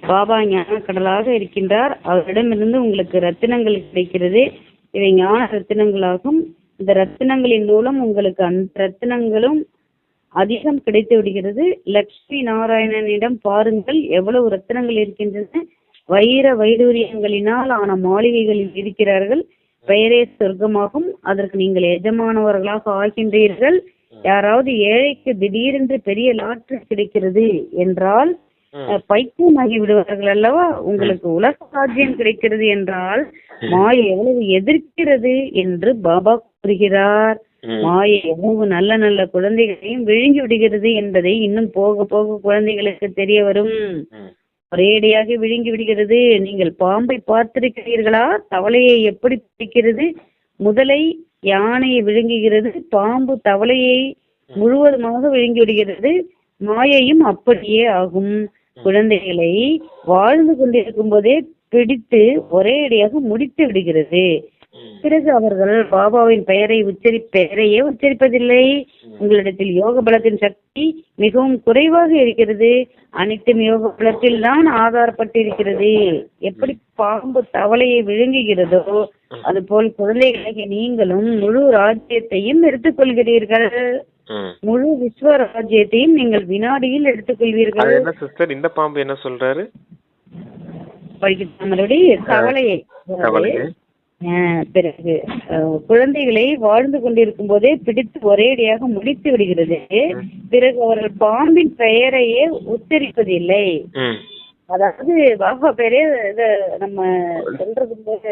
பாபா ஞான கடலாக இருக்கின்றார். அவரிடமிருந்து உங்களுக்கு ரத்தினங்கள் கிடைக்கிறது. இவை ஞான ரத்தினங்களாகும். இந்த ரத்தினங்களின் மூலம் உங்களுக்கு அந்த ரத்தினங்களும் அதிகம் கிடைத்து விடுகிறது. லட்சுமி நாராயணனிடம் பாருங்கள், எவ்வளவு ரத்தினங்கள் இருக்கின்றன. வைர வைடூரியங்களினால் ஆன மாளிகைகளில் இருக்கிறார்கள். பெயரே சொர்க்கமாகும். அதற்கு நீங்கள் எஜமானவர்களாக ஆகின்றீர்கள். யாராவது ஏழைக்கு திடீரென்று பெரிய லாட்டரி கிடைக்கிறது என்றால் பைத்தியமாகி விடுவார்கள் அல்லவா. உங்களுக்கு உலக ராஜ்யம் கிடைக்கிறது என்றால் மாயை எவ்வளவு எதிர்க்கிறது என்று பாபா கூறுகிறார். மாயை எவ்வளவு நல்ல நல்ல குழந்தைகளையும் விழுங்கி விடுகிறது என்பதை இன்னும் போக போக குழந்தைகளுக்கு தெரிய வரும். ஒரேடியாக விழுங்கி விடுகிறது. நீங்கள் பாம்பை பார்த்திருக்கிறீர்களா? தவளையை எப்படி பிடிக்கிறது? முதலை யானையை விழுங்குகிறது, பாம்பு தவளையை முழுவதுமாக விழுங்கி விடுகிறது. மாயையும் அப்படியே ஆகும். குழந்தைகளை வாழ்ந்து கொண்டிருக்கும் போதே பிடித்து ஒரேடியாக முடித்து விடுகிறது. பிறகு அவர்கள் பாபாவின் பெயரையே உச்சரிப்பதில்லை. உங்களிடத்தில் யோக பலத்தின் சக்தி மிகவும் குறைவாக இருக்கிறது. அனைத்தும் யோக பலத்தில் தான் ஆதாரப்பட்டிருக்கிறது. எப்படி பாம்பு தவளையை விழுங்குகிறதோ அதுபோல் குழந்தைகளை நீங்களும் முழு ராஜ்யத்தையும் எடுத்துக்கொள்கிறீர்கள். முழு விஸ்வ ராஜ்யத்தையும் நீங்கள் வினாடியில் எடுத்துக்கொள்வீர்கள். இந்த பாம்பு என்ன சொல்றாரு? தவளையை பிறகு குழந்தைகளை வாழ்ந்து கொண்டிருக்கும் போதே பிடித்து ஒரேடியாக முடித்து விடுகிறது. பிறகு அவர்கள் பாம்பின் பெயரையே உச்சரிப்பதில்லை. அதாவது பாபா பேரே நம்ம சொல்றது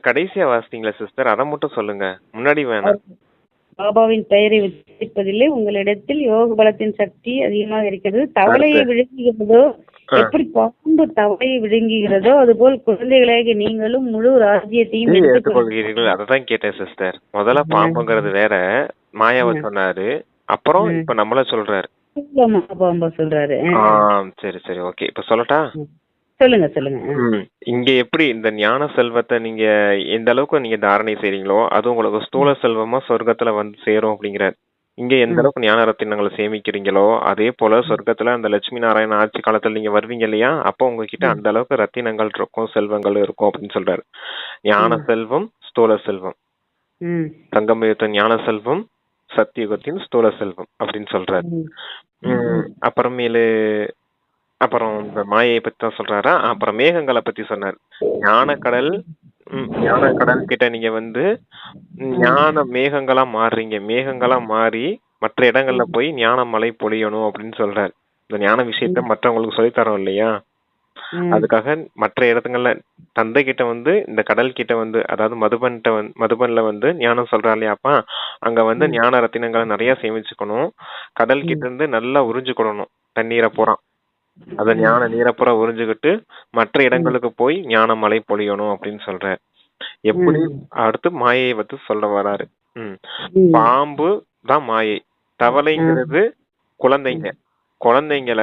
கடைசியா வாசித்தீங்களா சிஸ்டர்? அதை மட்டும் சொல்லுங்க, முன்னாடி வேணாம். பாபாவின் பெயரை உச்சரிப்பதில்லை. உங்களிடத்தில் யோக பலத்தின் சக்தி அதிகமாக இருக்கிறது. தவளையை விழுங்குகிறதோ எப்படி பாம்பு தவளையை விழுங்குகிறதோ அதுபோல் குழந்தைகளாக நீங்களும் முழு ராஜ்யத்தையும் எடுத்துக்கொள்கிறீர்கள். அதான் கேட்டேன் சிஸ்டர். முதல்ல பாம்புங்கிறது வேற, மாயாவை சொன்னாரு, அப்புறம் இப்ப நம்மள சொல்றாரு. பாம்பா சொல்றாரு. சரி சரி, ஓகே. இப்ப சொல்லட்டா? சொல்லுங்க சொல்லுங்க. இங்க எப்படி இந்த ஞான செல்வத்தை நீங்க எந்த அளவுக்கு நீங்க தாரணை செய்றீங்களோ அது உங்களுக்கு ஸ்தூல செல்வமா சொர்க்கத்துல வந்து சேரும் அப்படிங்கிறார். இங்க எந்த அளவுக்கு ஞான ரத்தினங்களை சேமிக்கிறீங்களோ அதே போல சொர்க்கத்துல அந்த லட்சுமி நாராயண ஆட்சி காலத்துல நீங்க வருவீங்க இல்லையா, அப்போ உங்ககிட்ட அந்த அளவுக்கு ரத்தினங்கள் இருக்கும், செல்வங்கள் இருக்கும் அப்படின்னு சொல்றாரு. ஞான செல்வம், ஸ்தூல செல்வம். சங்கமயுகத்தின் ஞான செல்வம், சத்தியுகத்தின் ஸ்தூல செல்வம் அப்படின்னு சொல்றாரு. அப்புறம் இந்த மாயை பத்தி தான் சொல்றாரா. அப்புறம் மேகங்களை பத்தி சொன்னார். ஞானக்கடல் கிட்ட நீங்க ஞான மேகங்களா மாறுறீங்க. மேகங்களா மாறி மற்ற இடங்கள்ல போய் ஞான மழை பொழியணும் அப்படின்னு சொல்றாரு. இந்த ஞான விஷயத்த மற்றவங்களுக்கு சொல்லித்தரோம் இல்லையா, அதுக்காக மற்ற இடத்துங்கள்ல தந்தை கிட்ட இந்த கடல் கிட்ட அதாவது மதுபன்ல ஞானம் சொல்றா இல்லையாப்பா, அங்க ஞான ரத்தினங்களை நிறைய சேமிச்சுக்கணும். கடல் கிட்ட இருந்து நல்லா உறிஞ்சுக்கணும் தண்ணீரை போறான். அத ஞான நீரப்புற உறிஞ்சுக்கிட்டு மற்ற இடங்களுக்கு போய் ஞான மழை பொழியணும் அப்படின்னு சொல்ற. எப்படி அடுத்து மாயை சொல்ல வராரு. ம். ம். பாம்பு தான் மாயை. தவளைங்கிறது குழந்தைங்க. குழந்தைங்கள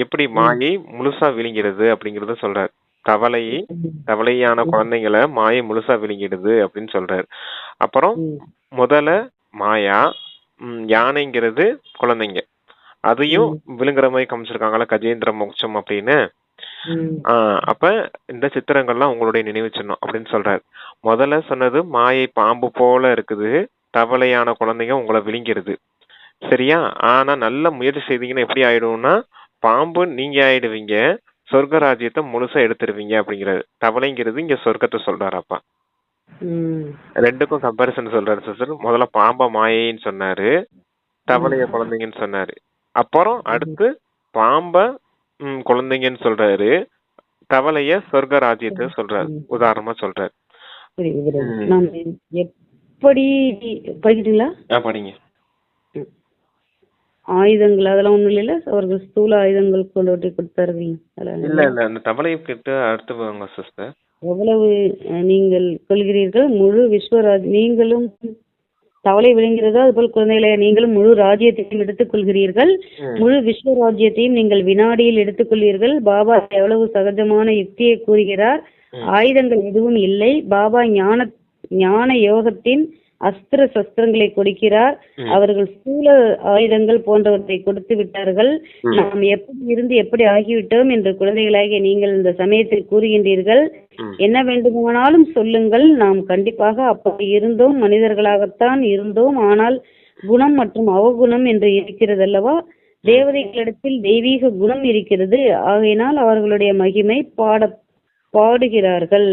எப்படி மாயை முழுசா விழுங்கிடுது அப்படிங்கறத சொல்றாரு. தவளையான குழந்தைங்கள மாயை முழுசா விழுங்கிடுது அப்படின்னு சொல்றாரு. அப்புறம் முதல்ல மாயா, யானைங்கிறது குழந்தைங்க. அதையும் விழுங்குற மாதிரி காமிச்சிருக்காங்களா, கஜேந்திர மோட்சம் அப்படின்னு. அப்ப இந்த சித்திரங்கள்லாம் உங்களுடைய நினைவு சின்னம் அப்படின்னு சொல்றாரு. முதல்ல சொன்னது மாயை பாம்பு போல இருக்குது, தவளையான குழந்தைங்க உங்களை விழுங்கிருது. சரியா? ஆனா நல்ல முயற்சி செய்தீங்கன்னா எப்படி ஆயிடும்னா, பாம்பு நீங்க ஆயிடுவீங்க, சொர்க்க ராஜ்யத்தை முழுசா எடுத்துருவீங்க அப்படிங்கிறது. தவளைங்கிறது இங்க சொர்க்கத்தை சொல்றாரு அப்பா. ரெண்டுக்கும் கம்பாரிசன் சொல்றாரு சிஸ்டர். முதல்ல பாம்ப மாயைன்னு சொன்னாரு, தவளைய குழந்தைங்கன்னு சொன்னாரு. அப்புறம் அடுத்து பாம்ப குழந்தைங்கன்னு சொல்றாரு, தவளைய சொர்க்க ராஜ்யத்தை சொல்றாரு, உதாரணமா சொல்றாரு. எப்படி படிக்கிறீங்களா? படிங்க. ஆயுதங்கள் அதெல்லாம் ஒண்ணும் இல்ல, அவர்கள் ஸ்தூல ஆயுதங்கள் கொண்டு கொடுத்தாருங்க. இல்ல அந்த தவளையை கிட்ட அடுத்து வாங்க சிஸ்டர். எவ்வளவு நீங்கள் கொள்கிறீர்கள் முழு விஸ்வராஜ், நீங்களும் தவளை விழுங்கிறதோ அதுபோல் குழந்தைகளை நீங்களும் முழு ராஜ்யத்தையும் எடுத்துக் கொள்கிறீர்கள், முழு விஸ்வராஜ்யத்தையும் நீங்கள் வினாடியில் எடுத்துக்கொள்வீர்கள். பாபா எவ்வளவு சகஜமான யுக்தியை கூறுகிறார். ஆயுதங்கள் எதுவும் இல்லை, பாபா ஞான யோகத்தின் அஸ்திர சஸ்திரங்களை கொடுக்கிறார். அவர்கள் ஸ்தூல ஆயுதங்கள் போன்றவற்றை கொடுத்து விட்டார்கள். நாம் எப்படி இருந்து எப்படி ஆகிவிட்டோம் என்று குழந்தைகளாகிய நீங்கள் இந்த சமயத்தில் கூறுகின்றீர்கள். என்ன வேண்டுமானாலும் சொல்லுங்கள், நாம் கண்டிப்பாக அப்படி இருந்தோம், மனிதர்களாகத்தான் இருந்தோம். ஆனால் குணம் மற்றும் அவகுணம் என்று இருக்கிறது அல்லவா? தேவதைகளிடத்தில் தெய்வீக குணம் இருக்கிறது. ஆகையினால் அவர்களுடைய மகிமை பாடுகிறார்கள்.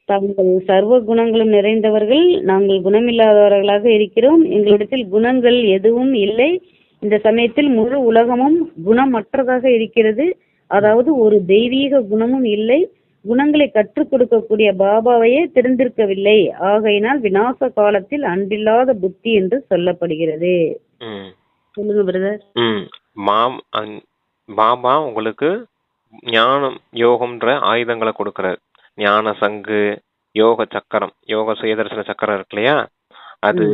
தாங்கள் சர்வ குணங்களும் நிறைந்தவர்கள், நாங்கள் குணமில்லாதவர்களாக இருக்கிறோம், எங்களிடத்தில் குணங்கள் எதுவும் இல்லை. இந்த சமயத்தில் முழு உலகமும் குணமற்றதாக இருக்கிறது. அதாவது ஒரு தெய்வீக குணமும் இல்லை. குணங்களை கற்றுக் கொடுக்கக்கூடிய பாபாவையே தெரிந்திருக்கவில்லை. ஆகையினால் விநாச காலத்தில் அன்பில்லாத புத்தி என்று சொல்லப்படுகிறது. சொல்லுங்க பிரதர். பாபா உங்களுக்கு ஞானம் யோகம்ன்ற ஆயுதங்களை கொடுக்கிறார். ஞான சங்கு, யோக சக்கரம், யோக சுயதர்சன சக்கரம் இருக்கு இல்லையா, அது,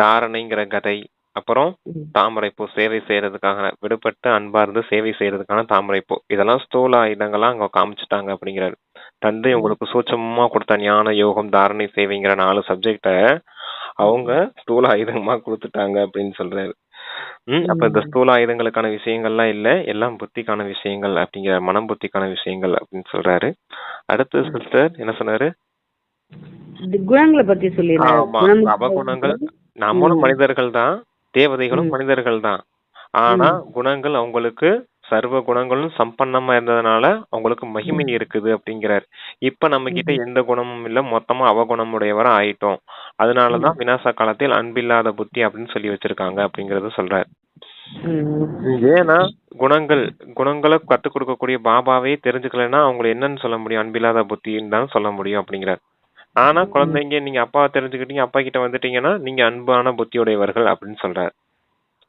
தாரணைங்கிற கதை, அப்புறம் தாமரைப்பூ சேவை செய்யறதுக்காக, விடுபட்டு அன்பார்ந்து சேவை செய்யறதுக்கான தாமரைப்பூ, இதெல்லாம் ஸ்தூல ஆயுதங்கள்லாம் அங்க காமிச்சிட்டாங்க அப்படிங்கிறாரு. தந்தை உங்களுக்கு சூட்சமா கொடுத்த ஞான யோகம் தாரணை சேவைங்கிற 4 சப்ஜெக்ட அவங்க ஸ்தூல ஆயுதமா கொடுத்துட்டாங்க அப்படின்னு சொல்றாரு. அப்ப இந்த ஸ்தூல ஆயுதங்களுக்கான விஷயங்கள்லாம் இல்ல, எல்லாம் புத்திக்கான விஷயங்கள் அப்படிங்கிற, மனம் புத்திக்கான விஷயங்கள் அப்படின்னு சொல்றாரு. அடுத்து சிஸ்டர் என்ன சொன்னாரு? குணங்களை பத்தி சொல்லிடுறாரு. அவகுணங்கள், நம்மளும் மனிதர்கள் தான், தேவதைகளும் மனிதர்கள் தான். ஆனா குணங்கள் அவங்களுக்கு சர்வ குணங்களும் சம்பன்னமா இருந்ததுனால அவங்களுக்கு மகிமை இருக்குது அப்படிங்கிறார். இப்ப நம்ம கிட்ட எந்த குணமும் இல்ல, மொத்தமா அவகுணமுடையவரா ஆயிட்டோம். அதனாலதான் விநாச காலத்தில் அன்பில்லாத புத்தி அப்படின்னு சொல்லி வச்சிருக்காங்க அப்படிங்கறத சொல்றாரு. ஏன்னா குணங்களை கத்துக் கொடுக்கக்கூடிய பாபாவே தெரிஞ்சுக்கலன்னா அவங்களை என்னன்னு சொல்ல முடியும்? அன்பில்லாத புத்தின்னு தான் சொல்ல முடியும் அப்படிங்கிறார். ஆனா குழந்தைங்க, நீங்க அப்பாவை தெரிஞ்சுக்கிட்டீங்க, அப்பா கிட்ட வந்துட்டீங்கன்னா நீங்க அன்பான புத்தியுடையவர்கள் அப்படின்னு சொல்றாரு.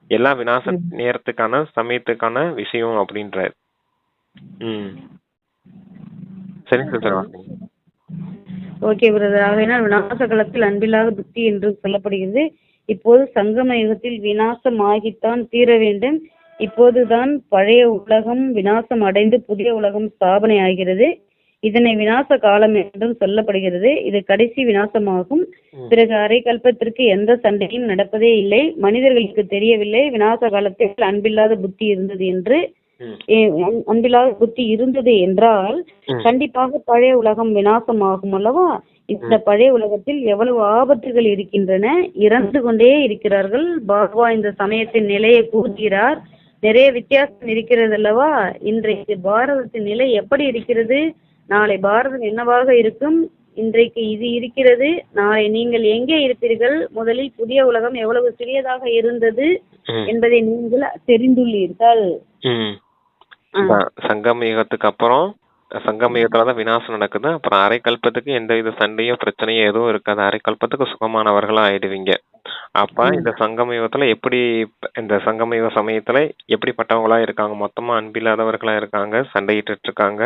எல்லாம் விநாச நேரத்துக்கான சமயத்துக்கான விஷயம் அப்படின்றாரு. சரி சார். Okay brother. ஆகையினால் விநாச காலத்தில் அன்பில்லாத புத்தி என்று சொல்லப்படுகிறது. இப்போது சங்கம யுகத்தில் விநாசம் ஆகித்தான் தீர வேண்டும். இப்போதுதான் பழைய உலகம் விநாசம் அடைந்து புதிய உலகம் ஸ்தாபனை ஆகிறது. இதனை விநாச காலம் என்றும் சொல்லப்படுகிறது. இது கடைசி விநாசமாகும். பிறகு அரை கல்பத்திற்கு எந்த சண்டையும் நடப்பதே இல்லை. மனிதர்களுக்கு தெரியவில்லை விநாச காலத்தில் அன்பில்லாத புத்தி இருந்தது என்று. அன்பில்லாத புத்தி இருந்தது என்றால் கண்டிப்பாக பழைய உலகம் விநாசமாகும் அல்லவா? இந்த பழைய உலகத்தில் எவ்வளவு ஆபத்துகள் இருக்கின்றன, இறந்து கொண்டே இருக்கிறார்கள். பாபா இந்த சமயத்தின் நிலையை கூறுகிறார். நிறைய வித்தியாசம் இருக்கிறது அல்லவா? இன்றைக்கு பாரதத்தின் நிலை எப்படி இருக்கிறது, நாளை பாரதம் என்னவாக இருக்கும், இன்றைக்கு இது இருக்கிறது, நாளை நீங்கள் எங்கே இருப்பீர்கள், முதலில் புதிய உலகம் எவ்வளவு சிறியதாக இருந்தது என்பதை நீங்கள் தெரிந்துள்ளீர்கள். சங்கம யுகத்துக்கு அப்புறம், சங்கம யுகத்துலதான் விநாசம் நடக்குது. அப்புறம் அரை கல்பத்துக்கு எந்த வித சண்டையும் பிரச்சனையும் எதுவும் இருக்காது. அரை கல்பத்துக்கு சுகமானவர்களா ஆயிடுவீங்க. அப்ப இந்த சங்கம யுகத்துல எப்படி, இந்த சங்கம யுக சமயத்துல எப்படிப்பட்டவங்களா இருக்காங்க? மொத்தமா அன்பில்லாதவர்களா இருக்காங்க, சண்டையிட்டு இருக்காங்க,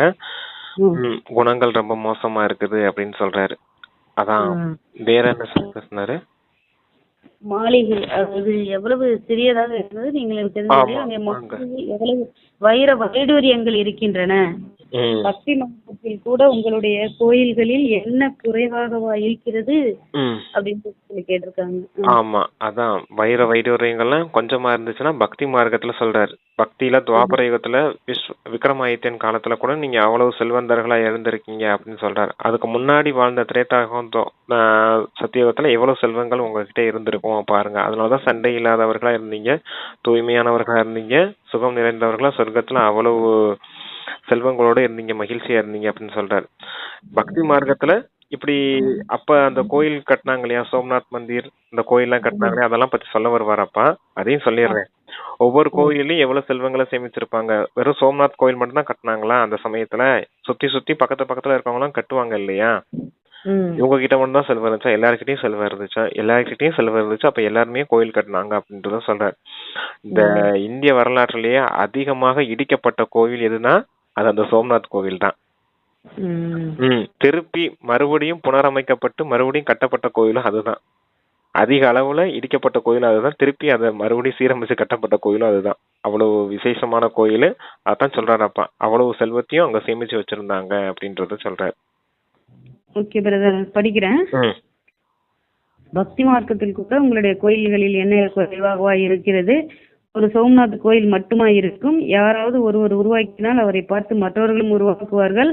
குணங்கள் ரொம்ப மோசமா இருக்குது அப்படின்னு சொல்றாரு. அதான். வேற என்ன சொன்னாரு? மாளிகை அதாவது எவ்வளவு சிறியதாக இருந்தது நீங்கள் எனக்கு தெரிஞ்சது. ஆமா அங்கே அங்க. மாளிகை எவ்வளவு வைர வைடூரியங்கள் இருக்கின்றன. ம். பக்தி மார்க்கத்தில் கூட உங்களுடைய கோயில்களில் என்ன குறைவாகவா இருக்கிறது ம். அப்படின்னு சொல்லி கேட்டிருக்காங்க. ஆமா, அதான் வைர வைடூரியங்கள்லாம் கொஞ்சமா இருந்துச்சுன்னா பக்தி மார்க்கத்துல சொல்றாரு. பக்தியில துவாபர யுகத்துல விக்ரமாதித்யன் காலத்துல கூட நீங்க அவ்வளவு செல்வந்தர்களா இருந்திருக்கீங்க அப்படின்னு சொல்றாரு. அதுக்கு முன்னாடி வாழ்ந்த திரேதாயுகம் சத்தியுகத்துல எவ்வளவு செல்வங்கள் உங்ககிட்ட இருந்திருக்கும் பாருங்க. அதனாலதான் சண்டை இல்லாதவர்களா இருந்தீங்க, தூய்மையானவர்களா இருந்தீங்க, சுகம் நிறைந்தவர்களா சொர்க்கத்துல அவ்வளவு செல்வங்களோட இருந்தீங்க, மகிழ்ச்சியா இருந்தீங்க அப்படின்னு சொல்றாரு. பக்தி மார்க்கத்துல இப்படி அப்ப அந்த கோயில் கட்டினாங்க இல்லையா, சோம்நாத் மந்திர், இந்த கோயில்லாம் கட்டினாங்க இல்லையா, அதெல்லாம் பத்தி சொல்ல வருவாரப்பா. அதையும் சொல்லிடுறேன். ஒவ்வொரு கோயிலையும் எவ்வளவு செல்வங்களை சேமிச்சிருப்பாங்க. வெறும் சோம்நாத் கோயில் மட்டும் தான் கட்டினாங்களா அந்த சமயத்துல? சுத்தி சுத்தி பக்கத்துல இருக்கவங்க எல்லாம் கட்டுவாங்க இல்லையா? இவங்க கிட்ட மட்டும் தான் செல்வம் இருந்துச்சா? எல்லாருக்கிட்டையும் செல்வம் இருந்துச்சா? எல்லாருக்கிட்டையும் செல்வம் இருந்துச்சு. அப்ப எல்லாருமே கோயில் கட்டினாங்க அப்படின்றத சொல்றாரு. இந்த இந்திய வரலாற்றிலேயே அதிகமாக இடிக்கப்பட்ட கோவில் எதுனா அது அந்த சோம்நாத் கோவில் தான். திருப்பி மறுபடியும் புனரமைக்கப்பட்டு மறுபடியும் கட்டப்பட்ட கோயிலும் அதுதான். அதிக அளவுல இடிக்கப்பட்ட கோயிலும் அதுதான். திருப்பி அதை மறுபடியும் சீரமைச்சு கட்டப்பட்ட கோயிலும் அதுதான். அவ்வளவு விசேஷமான கோயில். அதான் சொல்றாருப்பா, அவ்வளவு செல்வத்தையும் அங்க சேமிச்சு வச்சிருந்தாங்க அப்படின்றத சொல்றாரு. ஓகே பிரதர், படிக்கிறேன். பக்தி மார்க்கத்தில் கூட உங்களுடைய கோயில்களில் என்ன குறைவாகவா இருக்கிறது? ஒரு சோம்நாத் கோயில் மட்டுமா இருக்கும்? யாராவது ஒருவர் உருவாக்கினால் அவரை பார்த்து மற்றவர்களும் உருவாக்குவார்கள்.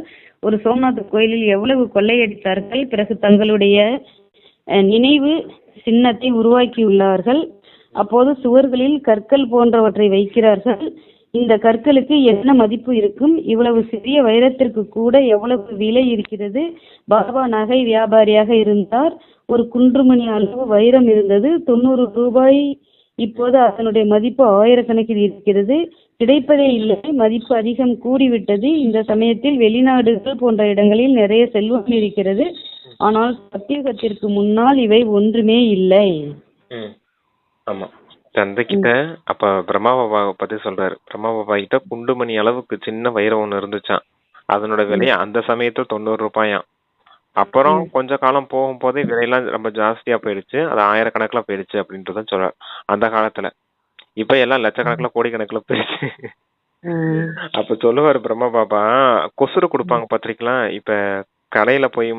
ஒரு சோம்நாத் கோயிலில் எவ்வளவு கொள்ளையடித்தார்கள். பிறகு தங்களுடைய நினைவு சின்னத்தை உருவாக்கியுள்ளார்கள். அப்போது சுவர்களில் கற்கள் போன்றவற்றை வைக்கிறார்கள். இந்த கற்களுக்கு என்ன மதிப்பு இருக்கும்? இவ்வளவு சிறிய வைரத்திற்கு கூட எவ்வளவு விலை இருக்கிறது? பாபா நகை வியாபாரியாக இருந்தார். ஒரு குன்றுமணி அளவு வைரம் இருந்தது, 90 ரூபாய். இப்போது அதனுடைய மதிப்பு ஆயிரக்கணக்கில் இருக்கிறது. கிடைப்பதே இல்லை, மதிப்பு அதிகம் கூடிவிட்டது. இந்த சமயத்தில் வெளிநாடுகள் போன்ற இடங்களில் நிறைய செல்வம் இருக்கிறது. ஆனால் சத்தியுகத்திற்கு முன்னால் இவை ஒன்றுமே இல்லை. ஆமா, தந்தைக்கிட்ட அப்ப பிரம்மா பாபா பத்தி சொல்றாரு. பிரம்மா பாபா கிட்ட குண்டுமணி அளவுக்கு சின்ன வைரம் ஒண்ணு இருந்துச்சான். அதனோட விலை அந்த சமயத்துல 90 ரூபாயாம். அப்புறம் கொஞ்ச காலம் போகும் போதே விலையெல்லாம் ரொம்ப ஜாஸ்தியா போயிடுச்சு. அது ஆயிரக்கணக்கில் போயிடுச்சு அப்படின்றத சொல்றாரு அந்த காலத்துல. இப்ப எல்லாம் லட்சக்கணக்கில் கோடிக்கணக்கில் போயிடுச்சு. அப்ப சொல்லுவாரு பிரம்மா பாபா, கொசுறு கொடுப்பாங்க பாத்திரிக்கலாம். இப்ப கடையில போய்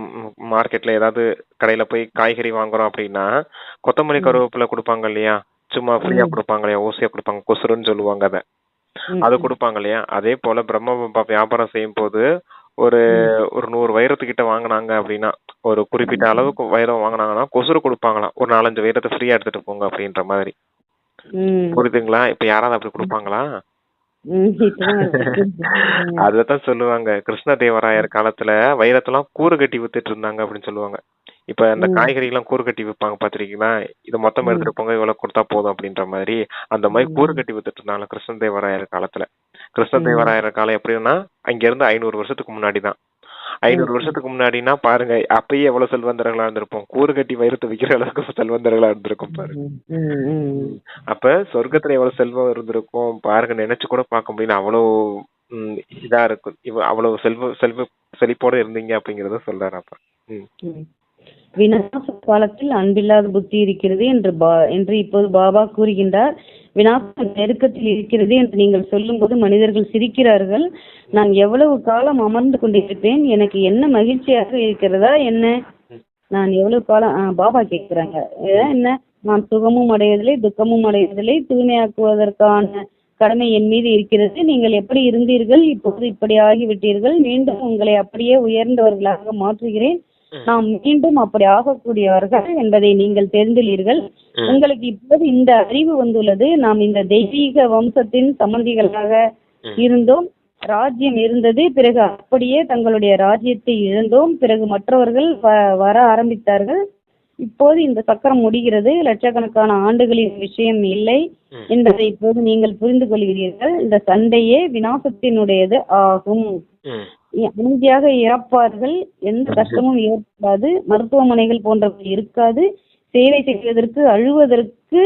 மார்க்கெட்ல ஏதாவது கடையில போய் காய்கறி வாங்குறோம் அப்படின்னா கொத்தமல்லி கருவேப்பிலை கொடுப்பாங்க இல்லையா, சும்மா ஃப்ரீயா கொடுப்பாங்க இல்லையா, ஓசியா கொடுப்பாங்க, கொசுறுன்னு சொல்லுவாங்க. அது கொடுப்பாங்க இல்லையா. அதே போல பிரம்மா பாபா வியாபாரம் செய்யும் போது ஒரு 100 வைரத்துக்கிட்ட வாங்கினாங்க அப்படின்னா, ஒரு குறிப்பிட்ட அளவுக்கு வைரம் வாங்கினாங்கன்னா கொசுறு கொடுப்பாங்களாம். ஒரு 4-5 வைரத்தை ஃப்ரீயா எடுத்துட்டு போங்க அப்படின்ற மாதிரி. புரியுதுங்களா? இப்ப யாராவது அப்படி கொடுப்பாங்களா? அதத்தான் சொல்லுவாங்க, கிருஷ்ணதேவராயர் காலத்துல வைரத்தெல்லாம் கூறு கட்டி வித்துட்டு இருந்தாங்க அப்படின்னு சொல்லுவாங்க. இப்ப அந்த காய்கறி எல்லாம் கூறு கட்டி விற்பாங்க பாத்திருக்கீங்களா, இதை மொத்தம் எடுத்துட்டு போங்க, இவ்வளவு கொடுத்தா போதும் அப்படின்ற மாதிரி. அந்த மாதிரி கூறு கட்டி வித்துட்டு இருந்தாங்க கிருஷ்ணதேவராயர் காலத்துல. கிருஷ்ணதேவராயர் காலம் எப்படின்னா அங்க இருந்து 500 வருஷத்துக்கு முன்னாடிதான். 500 வருஷத்துக்கு முன்னாடினா பாருங்க, அப்பயே எவ்வளவு செல்வந்தர்களா இருந்திருப்போம். கூறு கட்டி வைரத்தை விக்கிற அளவுக்கு செல்வந்தர்களா இருந்திருக்கும் பாருங்க. அப்ப சொர்க்கத்துல எவ்வளவு செல்வம் இருந்திருக்கும் பாருங்க, நினைச்சு கூட பார்க்க முடியல. அவ்வளவு இதா இருக்கும். அவ்வளவு செழிப்போட இருந்தீங்க அப்படிங்கறத சொல்றாரு அப்ப. விநாச காலத்தில் அன்பில்லாத புத்தி இருக்கிறது என்று இப்போது பாபா கூறுகின்றார். விநாசம் நெருக்கத்தில் இருக்கிறது என்று நீங்கள் சொல்லும் போது மனிதர்கள் சிரிக்கிறார்கள். நான் எவ்வளவு காலம் அமர்ந்து கொண்டிருப்பேன், எனக்கு என்ன மகிழ்ச்சியாக இருக்கிறதா என்ன? நான் எவ்வளவு காலம் பாபா கேட்கிறாங்க, என்ன நான் சுகமும் அடைவதில்லை துக்கமும் அடைவதில்லை, தூய்மையாக்குவதற்கான கடமை என் மீது இருக்கிறது. நீங்கள் எப்படி இருந்தீர்கள், இப்போது இப்படி ஆகிவிட்டீர்கள். மீண்டும் உங்களை அப்படியே உயர்ந்தவர்களாக மாற்றுகிறேன். நாம் மீண்டும் அப்படி ஆகக்கூடியவர்கள் என்பதை நீங்கள் தெரிந்துள்ளீர்கள். உங்களுக்கு இப்போது இந்த அறிவு வந்துள்ளது. நாம் இந்த தெய்வீக வம்சத்தின் சம்பந்திகளாக இருந்தோம். ராஜ்யம் இருந்தது, பிறகு அப்படியே தங்களுடைய ராஜ்யத்தை இழந்தோம். பிறகு மற்றவர்கள் வர ஆரம்பித்தார்கள். இப்போது இந்த சக்கரம் முடிகிறது. லட்சக்கணக்கான ஆண்டுகளின் விஷயம் இல்லை என்பதை இப்போது நீங்கள் புரிந்து கொள்கிறீர்கள். இந்த சண்டையே விநாசத்தினுடையது ஆகும். அமைதியாக இறப்பார்கள், எந்த கஷ்டமும் ஏற்படாது, மருத்துவமனைகள் போன்றவை இருக்காது, சேவை செய்வதற்கு அழுவதற்கு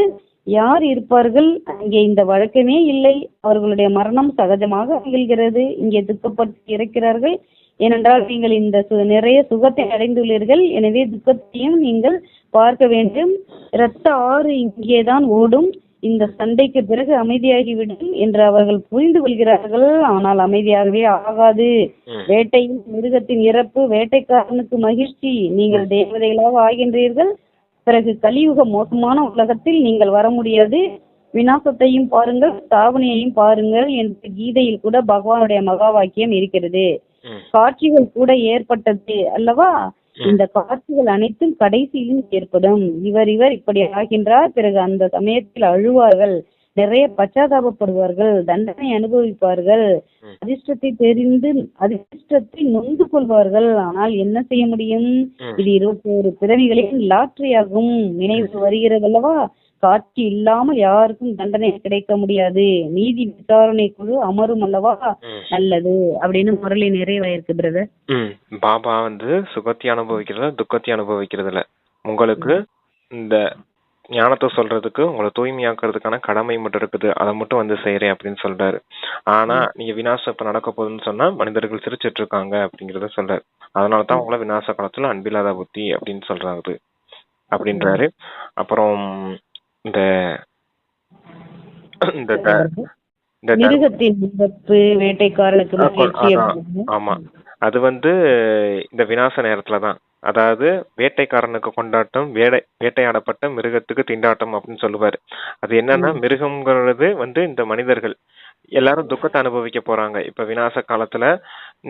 யார் இருப்பார்கள்? அங்கே இந்த வழக்கமே இல்லை. அவர்களுடைய மரணம் சகஜமாக நிகழ்கிறது. இங்கே துக்கப்பட்டு இறக்கிறார்கள். ஏனென்றால் நீங்கள் இந்த நிறைய சுகத்தை அடைந்துள்ளீர்கள், எனவே துக்கத்தையும் நீங்கள் பார்க்க வேண்டும். இரத்த ஆறு இங்கேதான் ஓடும், இந்த சண்டைக்கு பிறகு அமைதியாகிவிடும் என்று அவர்கள் புரிந்து கொள்கிறார்கள். ஆனால் அமைதியாகவே ஆகாது. வேட்டையில் மிருகத்தின் இறப்பு வேட்டைக்காரனுக்கு மகிழ்ச்சி. நீங்கள் தேவதைகளாக ஆகின்றீர்கள். பிறகு கலியுக மோசமான உலகத்தில் நீங்கள் வர முடியாது. விநாசத்தையும் பாருங்கள், ஸ்தாபனையையும் பாருங்கள் என்று கீதையில் கூட பகவானுடைய மகா வாக்கியம் இருக்கிறது. காட்சிகள் கூட ஏற்பட்டது அல்லவா? இந்த காட்சிகள் அனைத்தும் கடைசியிலும் ஏற்படும். இவர் இப்படி ஆகின்றார், பிறகு அந்த சமயத்தில் அழுவார்கள், நிறைய பச்சாதாபப்படுவார்கள், தண்டனை அனுபவிப்பார்கள், அதிர்ஷ்டத்தை நொந்து கொள்வார்கள். ஆனால் என்ன செய்ய முடியும்? இது 21 பிறவிகளின் லாட்டரி ஆகும். நினைவு வருகிறது அல்லவா? காட்சி இல்லாமல் யாருக்கும் தண்டனை கிடைக்க முடியாது. நீதி விசாரணை குழு அமரும் அல்லவா? நல்லது அப்படின்னு முரளி நிறைவாயிருக்கு பிரதர். பாபா சுகத்தை அனுபவிக்கிறதுல துக்கத்தை அனுபவிக்கிறதுல உங்களுக்கு இந்த ஞானத்தை சொல்றதுக்கு உங்களை தூய்மையாக்குறதுக்கான கடமை மட்டும் இருக்குது, அதை மட்டும் செய்யறேன் அப்படின்னு சொல்றாரு. ஆனா நீங்க விநாசம் இப்ப நடக்க போகுதுன்னு சொன்னா மனிதர்கள் சிரிச்சிட்டு இருக்காங்க அப்படிங்கறத சொல்றாரு. அதனாலதான் உங்களை விநாச காலத்துல அன்பில்லாத புத்தி அப்படின்னு சொல்றாரு அப்படின்றாரு. அப்புறம் இந்த ஆமா, அது இந்த விநாச நேரத்துலதான், அதாவது வேட்டைக்காரனுக்கு கொண்டாட்டம், வேட்டையாடப்பட்ட மிருகத்துக்கு திண்டாட்டம் அப்படின்னு சொல்லுவாரு. அது என்னன்னா, மிருகம்ங்கிறது இந்த மனிதர்கள் எல்லாரும் துக்கத்தை அனுபவிக்க போறாங்க. இப்ப விநாச காலத்துல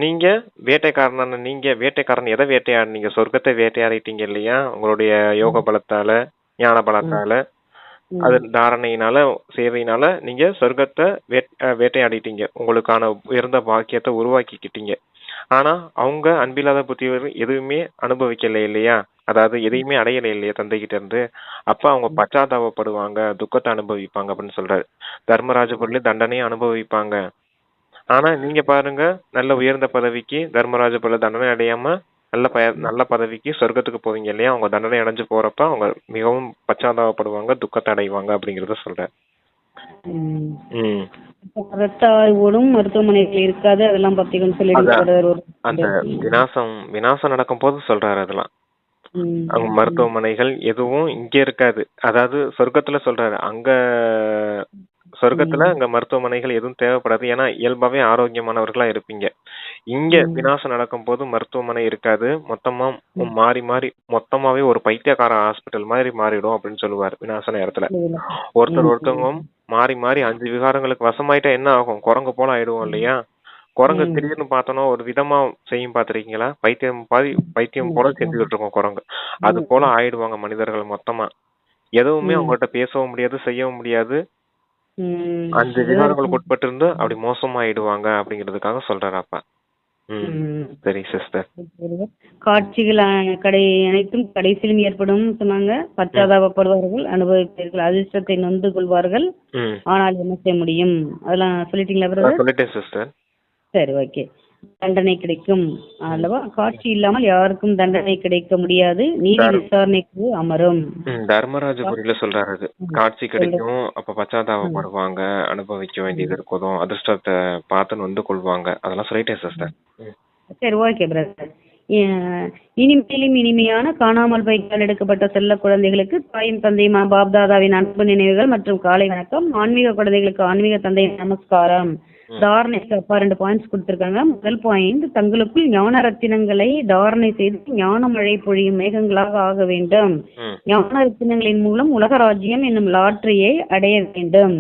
நீங்க வேட்டைக்காரன் எதை வேட்டையாடுனீங்க? சொர்க்கத்தை வேட்டையாடிட்டீங்க இல்லையா? உங்களுடைய யோக பலத்தால, ஞான பலத்தால, அது தாரணையினால, சேவையினால நீங்க சொர்க்கத்தை வேட்டையாடிட்டீங்க, உங்களுக்கான உயர்ந்த பாக்கியத்தை உருவாக்கிக்கிட்டீங்க. ஆனா அவங்க அன்பில்லாத புத்தியவர் எதுவுமே அனுபவிக்கல இல்லையா? அதாவது எதையுமே அடையலை இல்லையா தந்தைகிட்ட இருந்து. அப்ப அவங்க பச்சாதாபப்படுவாங்க, துக்கத்தை அனுபவிப்பாங்க அப்படின்னு சொல்றாரு. தர்மராஜபுரில தண்டனையை அனுபவிப்பாங்க. ஆனா நீங்க பாருங்க, நல்ல உயர்ந்த பதவிக்கு தர்மராஜபுரில தண்டனை அடையாம நல்ல பதவிக்கு சொர்க்கத்துக்கு போவீங்க இல்லையா? அவங்க தண்டனை அடைஞ்சு போறப்ப அவங்க மிகவும் பச்சாதாபப்படுவாங்க, துக்கத்தை அடைவாங்க அப்படிங்கறத சொல்றேன். மருத்துவமனைகள் இருக்காது, அதெல்லாம் அந்த விநாசம் நடக்கும் போது சொல்றாரு. அதெல்லாம் அங்க மருத்துவமனைகள் எதுவும் இங்க இருக்காது. அதாவது சொர்க்கத்துல சொல்றாரு, அங்க சொர்க்கத்துல அங்க மருத்துவமனைகள் எதுவும் தேவைப்படாது. ஏன்னா இயல்பாவே ஆரோக்கியமானவர்களா இருப்பீங்க. இங்க விநாசம் நடக்கும் போது மருத்துவமனை இருக்காது. மொத்தமாவே ஒரு பைத்தியக்கார ஹாஸ்பிட்டல் மாதிரி மாறிடும் அப்படின்னு சொல்லுவாரு. விநாச நேரத்துல ஒருத்தவங்க மாறி 5 விகாரங்களுக்கு வசமாயிட்டா என்ன ஆகும்? குரங்கு போல ஆயிடுவோம் இல்லையா? குரங்கு திடீர்னு பார்த்தோன்னா ஒரு விதமா செய்யும் பாத்திருக்கீங்களா? பைத்தியம் போல செஞ்சுக்கிட்டு இருக்கோம் குரங்கு. அது போல ஆயிடுவாங்க மனிதர்கள் மொத்தமா. எதுவுமே அவங்கள்ட்ட பேசவும் முடியாது, செய்யவும் முடியாது. 5 விகாரங்களுக்கு உட்பட்டு இருந்து அப்படி மோசமாயிடுவாங்க அப்படிங்கிறதுக்காக சொல்றாரு அப்பா. சரி சிஸ்டர். காட்சிகள் அனைத்தும் கடைசியிலும் ஏற்படும் சொன்னாங்க. பச்சாதாபப்படுவார்கள், அனுபவிப்பார்கள், அதிர்ஷ்டத்தை நொந்து கொள்வார்கள். ஆனால் என்ன செய்ய முடியும்? அதெல்லாம் சொல்லிட்டீங்களா பிரதர்? சொல்லிட்டேன் சிஸ்டர். சரி, ஓகே. தண்டனை கிடைக்கும் அல்லவா? காட்சி இல்லாமல் யாருக்கும் தண்டனை கிடைக்க முடியாது. நீதி விசாரணைக்கு அமரும். தர்மராஜபுரியில சொல்றாரு, அது காட்சி கிடைக்கும், அப்ப பச்சாதாபப்படுவாங்க, அனுபவிக்க வேண்டியது இருக்கும், அதிர்ஷ்டத்தை பார்த்து வந்து கொள்வாங்க. அதெல்லாம் சொல்லிட்டேன் சிஸ்டர். சரி, ஓகே பிரதர். இனிமேலும் இனிமையான காணாமல் போய்க்கால் எடுக்கப்பட்ட செல்ல குழந்தைகளுக்கு தாயும் தந்தையுமா பாப்தாதாவின் அன்பு நினைவுகள் மற்றும் காலை வணக்கம். ஆன்மீக குழந்தைகளுக்கு ஆன்மீக தந்தை நமஸ்காரம். தாரணைக்கு அப்பா 2 பாயிண்ட்ஸ் கொடுத்திருக்காங்க. முதல் பாயிண்ட், தங்களுக்குள் ஞான ரத்தினங்களை தாரணை செய்து ஞான மழை பொழியும் மேகங்களாக ஆக வேண்டும். ஞான ரத்தினங்களின் மூலம் உலக ராஜ்யம் என்னும் லாட்டரியை அடைய வேண்டும்.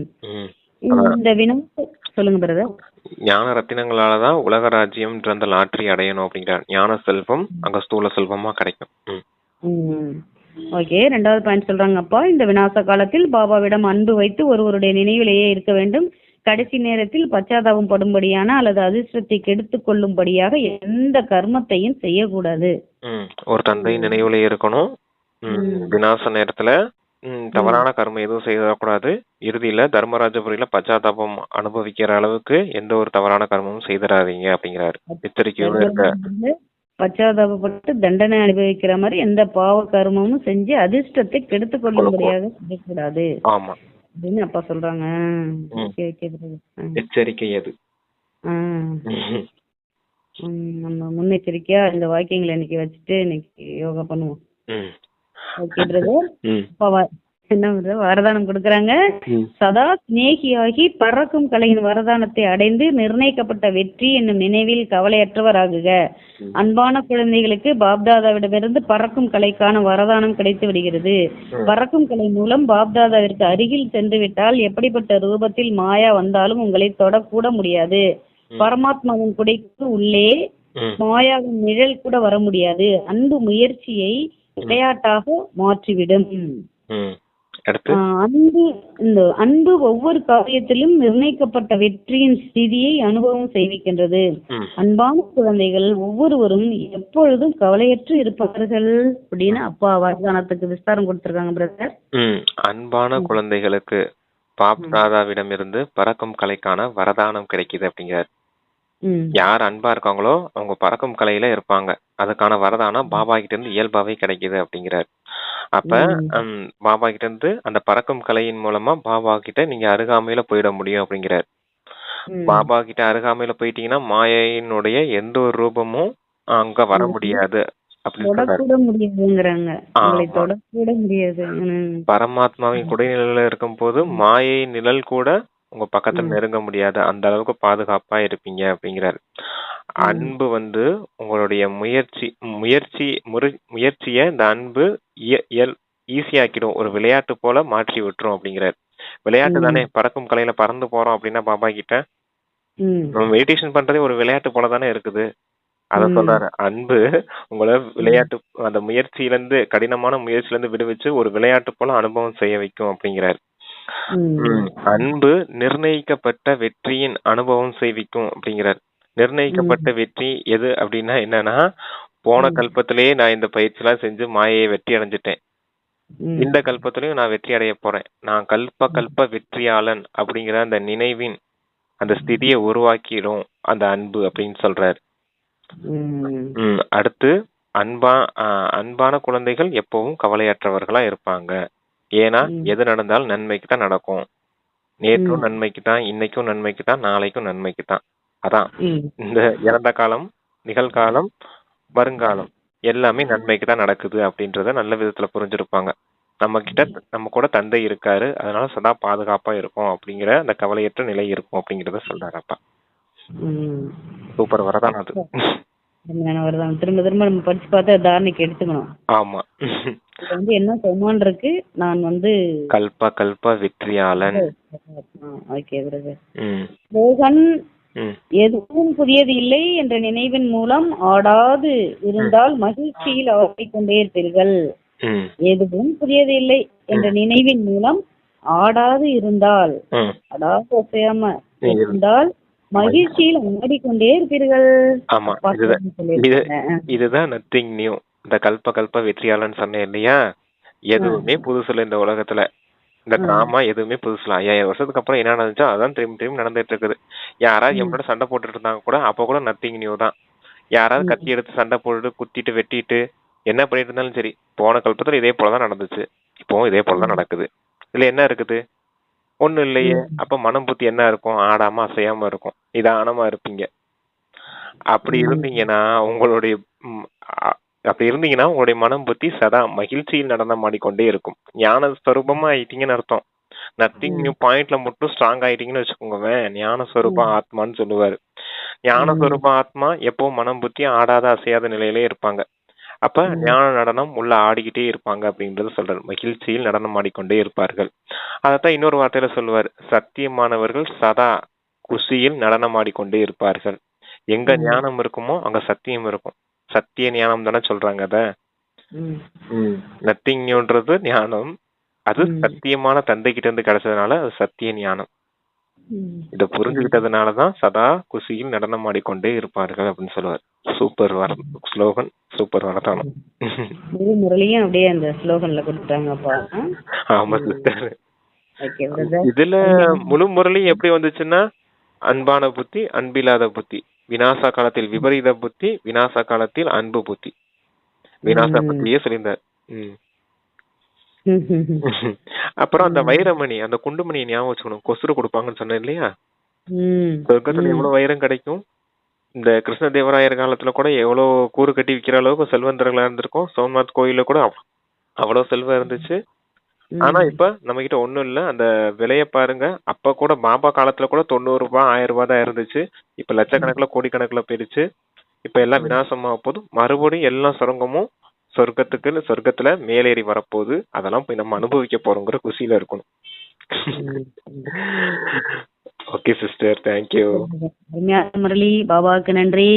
இந்த வினா சொல்லுங்க பிரதர். ஞான ரத்தினங்களாலதான் உலக ராஜ்யம் அந்த லாட்டரி அடையணும் அப்படிங்கிற ஞான செல்வம் அங்க ஸ்தூல செல்வமா கிடைக்கும். ஓகே, 2வது பாயிண்ட் சொல்றாங்க அப்பா, இந்த விநாச காலத்தில் பாபாவிடம் அன்பு வைத்து ஒருவருடைய நினைவிலேயே இருக்க வேண்டும். கடைசி நேரத்தில் பச்சாதாபம் படும்படியான அல்லது அதிர்ஷ்டத்தை கெடுத்து கொள்ளும்படியாக எந்த கர்மத்தையும் செய்யக்கூடாது. ஒரு தந்தை நினைவுல இருக்கணும். விநாச நேரத்துல தவறான கர்மம் எதுவும் செய்யக்கூடாது. இறுதியில தர்மராஜபுரியில பச்சாதாபம் அனுபவிக்கிற அளவுக்கு எந்த ஒரு தவறான கர்மமும் செய்திடாதீங்க அப்படிங்கிறாரு. எச்சரிக்கையோட இருக்க. பச்சாதாபப்பட்டு தண்டனை அனுபவிக்கிற மாதிரி எந்த பாவ கர்மமும் செஞ்சு அதிர்ஷ்டத்தை கெடுத்து கொள்ளும்படியாக செய்யக்கூடாது. ஆமா அப்படின்னு அப்பா சொல்றாங்க. எச்சரிக்கை அது. நம்ம முன்னெச்சரிக்கையா இந்த வாக்கியங்களை இன்னைக்கு வச்சுட்டு இன்னைக்கு யோகா பண்ணுவோம். ம் ஓகே பிரதர். ம் என்ன பிரதர் வரதானம் கொடுக்கறாங்க. ம் சதா சிநேகியாகி பறக்கும் கலையின் வரதானத்தை அடைந்து நிர்ணயிக்கப்பட்ட வெற்றி என்னும் நினைவில் கவலையற்றவராகுக. அன்பான குழந்தைகளுக்கு பாப்தாதாவிடமிருந்து பறக்கும் கலைக்கான வரதானம் கிடைத்து விடுகிறது. பறக்கும் கலை மூலம் பாப்தாதாவிற்கு அருகில் சென்று விட்டால் எப்படிப்பட்ட ரூபத்தில் மாயா வந்தாலும் உங்களை தொடக்கூட முடியாது. பரமாத்மாவின் குடைக்கு உள்ளே ம் மாயாவின் நிழல் கூட வர முடியாது. அன்பு முயற்சியை விளையாட்டாக மாற்றிவிடும். ம் அடுத்து அன்பு ஒவ்வொரு காரியத்திலும் நிர்ணயிக்கப்பட்ட வெற்றியின் ஸ்திதியை அனுபவம் செய்விக்கின்றது. ம் அன்பான குழந்தைகள் ஒவ்வொருவரும் எப்பொழுதும் கவலையற்று இருப்பார்கள் அப்படின்னு அப்பா வரதானத்துக்கு விஸ்தாரம் கொடுத்திருக்காங்க பிரதர். ம் அன்பான குழந்தைகளுக்கு பாப்தாதாவிடமிருந்து பறக்கும் கலைக்கான வரதானம் கிடைக்குது அப்படிங்கிறார். யார் அன்பா இருக்காங்களோ அவங்க பறக்கும் கலையில இருப்பாங்க. அதுக்கான வரதானம் பாபா கிட்ட இருந்து இயல்பாவே கிடைக்குது அப்படிங்கிறார். அப்ப பாபா கிட்ட இருந்து அந்த பறக்கும் கலையின் மூலமா பாபா கிட்ட நீங்க அருகாமையில போயிட முடியும் அப்படிங்கிறார். பாபா கிட்ட அருகாமையில போயிட்டீங்கன்னா மாயையினுடைய எந்த ஒரு ரூபமும் அங்க வர முடியாது அப்படின்னு பரமாத்மாவின் குடைநிலையில இருக்கும் போது மாயை நிழல் கூட உங்க பக்கத்துல நெருங்க முடியாது. அந்த அளவுக்கு பாதுகாப்பா இருப்பீங்க அப்படிங்கிறாரு. அன்பு உங்களுடைய முயற்சிய இந்த அன்பு ஈஸியாக்கிடும், ஒரு விளையாட்டு போல மாற்றி விட்டுரும் அப்படிங்கிறாரு. விளையாட்டு தானே, பறக்கும் கலையில பறந்து போறோம் அப்படின்னா பாபா கிட்ட நம்ம மெடிடேஷன் பண்றதே ஒரு விளையாட்டு போல தானே இருக்குது. அத சொல்றாரு. அன்பு உங்களை விளையாட்டு அந்த முயற்சியிலிருந்து கடினமான முயற்சியிலிருந்து விடுவிச்சு ஒரு விளையாட்டு போல அனுபவம் செய்ய வைக்கும் அப்படிங்கிறாரு. அன்பு நிர்ணயிக்கப்பட்ட வெற்றியின் அனுபவம் செய்விக்கும் அப்படிங்கிறார். நிர்ணயிக்கப்பட்ட வெற்றி எது அப்படின்னா என்னன்னா, போன கல்பத்திலேயே நான் இந்த பயிற்சி எல்லாம் செஞ்சு மாயையை வெற்றி அடைஞ்சிட்டேன். இந்த கல்பத்திலையும் நான் வெற்றி அடைய போறேன். நான் கல்ப வெற்றியாளன் அப்படிங்கிற அந்த நினைவின் அந்த ஸ்திதியை உருவாக்கிடும் அந்த அன்பு அப்படின்னு சொல்றாரு. அடுத்து அன்பான குழந்தைகள் எப்பவும் கவலையற்றவர்களா இருப்பாங்க. ஏன்னா எது நடந்தாலும் நன்மைக்கு தான் நடக்கும். நேற்றும் நன்மைக்கு தான், இன்னைக்கும் நன்மைக்கு தான், நாளைக்கும் நன்மைக்கு தான். அதான் இந்த இறந்த காலம், நிகழ்காலம், வருங்காலம் எல்லாமே நன்மைக்கு தான் நடக்குது அப்படின்றத நல்ல விதத்துல புரிஞ்சிருப்பாங்க. நம்ம கூட தந்தை இருக்காரு, அதனால சதா பாதுகாப்பா இருக்கும் அப்படிங்கிற அந்த கவலையற்ற நிலை இருக்கும் அப்படிங்கறத சொல்றாரு அப்பா. சூப்பர் வரதான் அது. திரும்ப திரும்ப நம்ம படிச்சு பார்த்து தாரணைக்கு எடுத்துக்கணும். ஆமா, என்ன சொன்னான் இருக்கு. நான் கல்ப வெற்றியாளன். எதுவும் புதியது இல்லை என்ற நினைவின் மூலம் ஆடாது இருந்தால் மகிழ்ச்சியில் ஆடிக்கொண்டே இருப்பீர்கள். எதுவும் புதியது இல்லை என்ற நினைவின் மூலம் ஆடாது இருந்தால், அடாது அசையாம இருந்தால் மகிழ்ச்சியில் ஆடிக்கொண்டே இருப்பீர்கள். ஆமா, இதுதான் நத்திங் நியூ. இந்த கல்ப வெற்றியாளன் சொன்னேன் இல்லையா, எதுவுமே புதுசுல இந்த உலகத்துல. இந்த டிராமா எதுவுமே புதுசுல 5000 வருஷத்துக்கு அப்புறம் என்ன நடந்துச்சோ அதான் திரும்பி நடந்துட்டு இருக்குது. யாராவது எவ்வளோ சண்டை போட்டுட்டு இருந்தாங்க கூட அப்ப கூட நத்திங் நியூ தான். யாராவது கத்தி எடுத்து சண்டை போட்டு குத்திட்டு வெட்டிட்டு என்ன பண்ணிட்டு இருந்தாலும் சரி, போன கல்பத்துல இதே போலதான் நடந்துச்சு, இப்போ இதே போலதான் நடக்குது. இதுல என்ன இருக்குது? ஒண்ணு இல்லையே. அப்ப மனம் புத்தி என்ன இருக்கும்? ஆடாம அசையாம இருக்கும், நிதானமா இருப்பீங்க. அப்படி இருந்தீங்கன்னா உங்களுடைய மனம் புத்தி சதா மகிழ்ச்சியில் நடனம் ஆடிக்கொண்டே இருக்கும். ஞான ஸ்வரூபமா ஆயிட்டீங்கன்னு அர்த்தம். நத்திங் நியூ பாயிண்ட்ல மட்டும் ஸ்ட்ராங் ஆயிட்டீங்கன்னு வச்சுக்கோங்க. ஞான ஸ்வரூப ஆத்மான்னு சொல்லுவாரு. ஞான ஸ்வரூப ஆத்மா எப்பவும் மனம் புத்தி ஆடாத அசையாத நிலையிலே இருப்பாங்க. அப்ப ஞான நடனம் உள்ள ஆடிக்கிட்டே இருப்பாங்க அப்படின்றது சொல்றாரு. மகிழ்ச்சியில் நடனம் ஆடிக்கொண்டே இருப்பார்கள். அதத்தான் இன்னொரு வார்த்தையில சொல்லுவார், சத்தியமானவர்கள் சதா குஷியில் நடனம் ஆடிக்கொண்டே இருப்பார்கள். எங்க ஞானம் இருக்குமோ அங்க சத்தியம் இருக்கும். சத்திய ஞானம் தானே சொல்றாங்க. அத நத்திங் நியூன்றது ஞானம், அது சத்தியமான தந்தை கிட்ட இருந்து கிடைச்சதுனால அது சத்திய ஞானம். இத புரிஞ்சுக்கிட்டதுனாலதான் சதா குஷியில் நடனம் ஆடிக்கொண்டே இருப்பார்கள் அப்படின்னு சொல்லுவார். சூப்பர் ஸ்லோகன், சூப்பர் வரதானம். முரளியும் அப்படியே அந்த ஸ்லோகன்ல கொடுத்தாங்கப்பா. ஆமா சிஸ்டர். இதுல முழு முரளியும் எப்படி வந்துச்சுன்னா, அன்பான புத்தி, அன்பில்லாத புத்தி, விநாச காலத்தில் விபரீத புத்தி, விநாச காலத்தில் அன்பு புத்தி, விநாச புத்தியே சொல்லியிருந்தார். அப்புறம் அந்த வைரமணி, அந்த குண்டுமணியை ஞாபகம் வச்சுக்கணும். கொசுறு கொடுப்பாங்கன்னு சொன்னேன் இல்லையா, சொர்க்கத்துல எவ்வளவு வைரம் கிடைக்கும்? இந்த கிருஷ்ணதேவராயர் காலத்துல கூட எவ்வளவு கூறு கட்டி விக்கிற அளவுக்கு செல்வந்தர்களா இருந்திருக்கும். சோம்நாத் கோயில்ல கூட அவ்வளவு செல்வம் இருந்துச்சு. ஆனா இப்ப நம்ம கிட்ட ஒண்ணும் இல்ல. அந்த விலைய பாருங்க. அப்ப கூட பாபா காலத்துல கூட 90 ரூபாய் 1000 ரூபாய் தான் இருந்துச்சு. இப்ப லட்சக்கணக்குல கோடிக்கணக்குல போயிடுச்சு. இப்ப எல்லாம் விநாசமா போகுது. மறுபடியும் எல்லா சுரங்கமும் சொர்க்கத்துல மேலேறி வரப்போகுது. அதெல்லாம் போய் நம்ம அனுபவிக்க போறோங்கிற குஷியில இருக்கணும். Okay sister, thank you. அருமையான முரளி, பாபாவுக்கு நன்றி.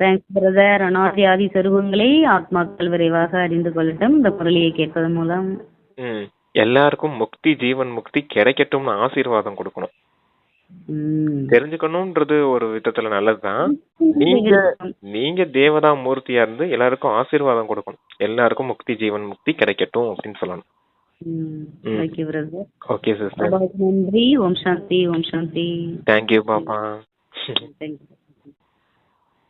Thanks brother. அனாதி ஆதி சொருபங்களை ஆத்மாக்கள் விரைவாக அறிந்து கொள்ளட்டும் இந்த முரளியை கேட்பதன் மூலம். எல்லாருக்கும் முக்தி, ஜீவன் முக்தி கிடைக்கட்டும்னு ஆசீர்வாதம் கொடுக்கணும். தெரிஞ்சுக்கணும்ன்றது ஒரு விதத்துல நல்லதுதான். நீங்க தேவதா மூர்த்தியா இருந்து எல்லாருக்கும் ஆசீர்வாதம் கொடுக்கணும். எல்லாருக்கும் முக்தி, ஜீவன் முக்தி கிடைக்கட்டும் அப்படின்னு சொல்லணும். ஓகே சிஸ்டர், நன்றி. ஓம் சாந்தி. ஓம் சாந்தி. தேங்க்யூ பாபா. தேங்க்யூ.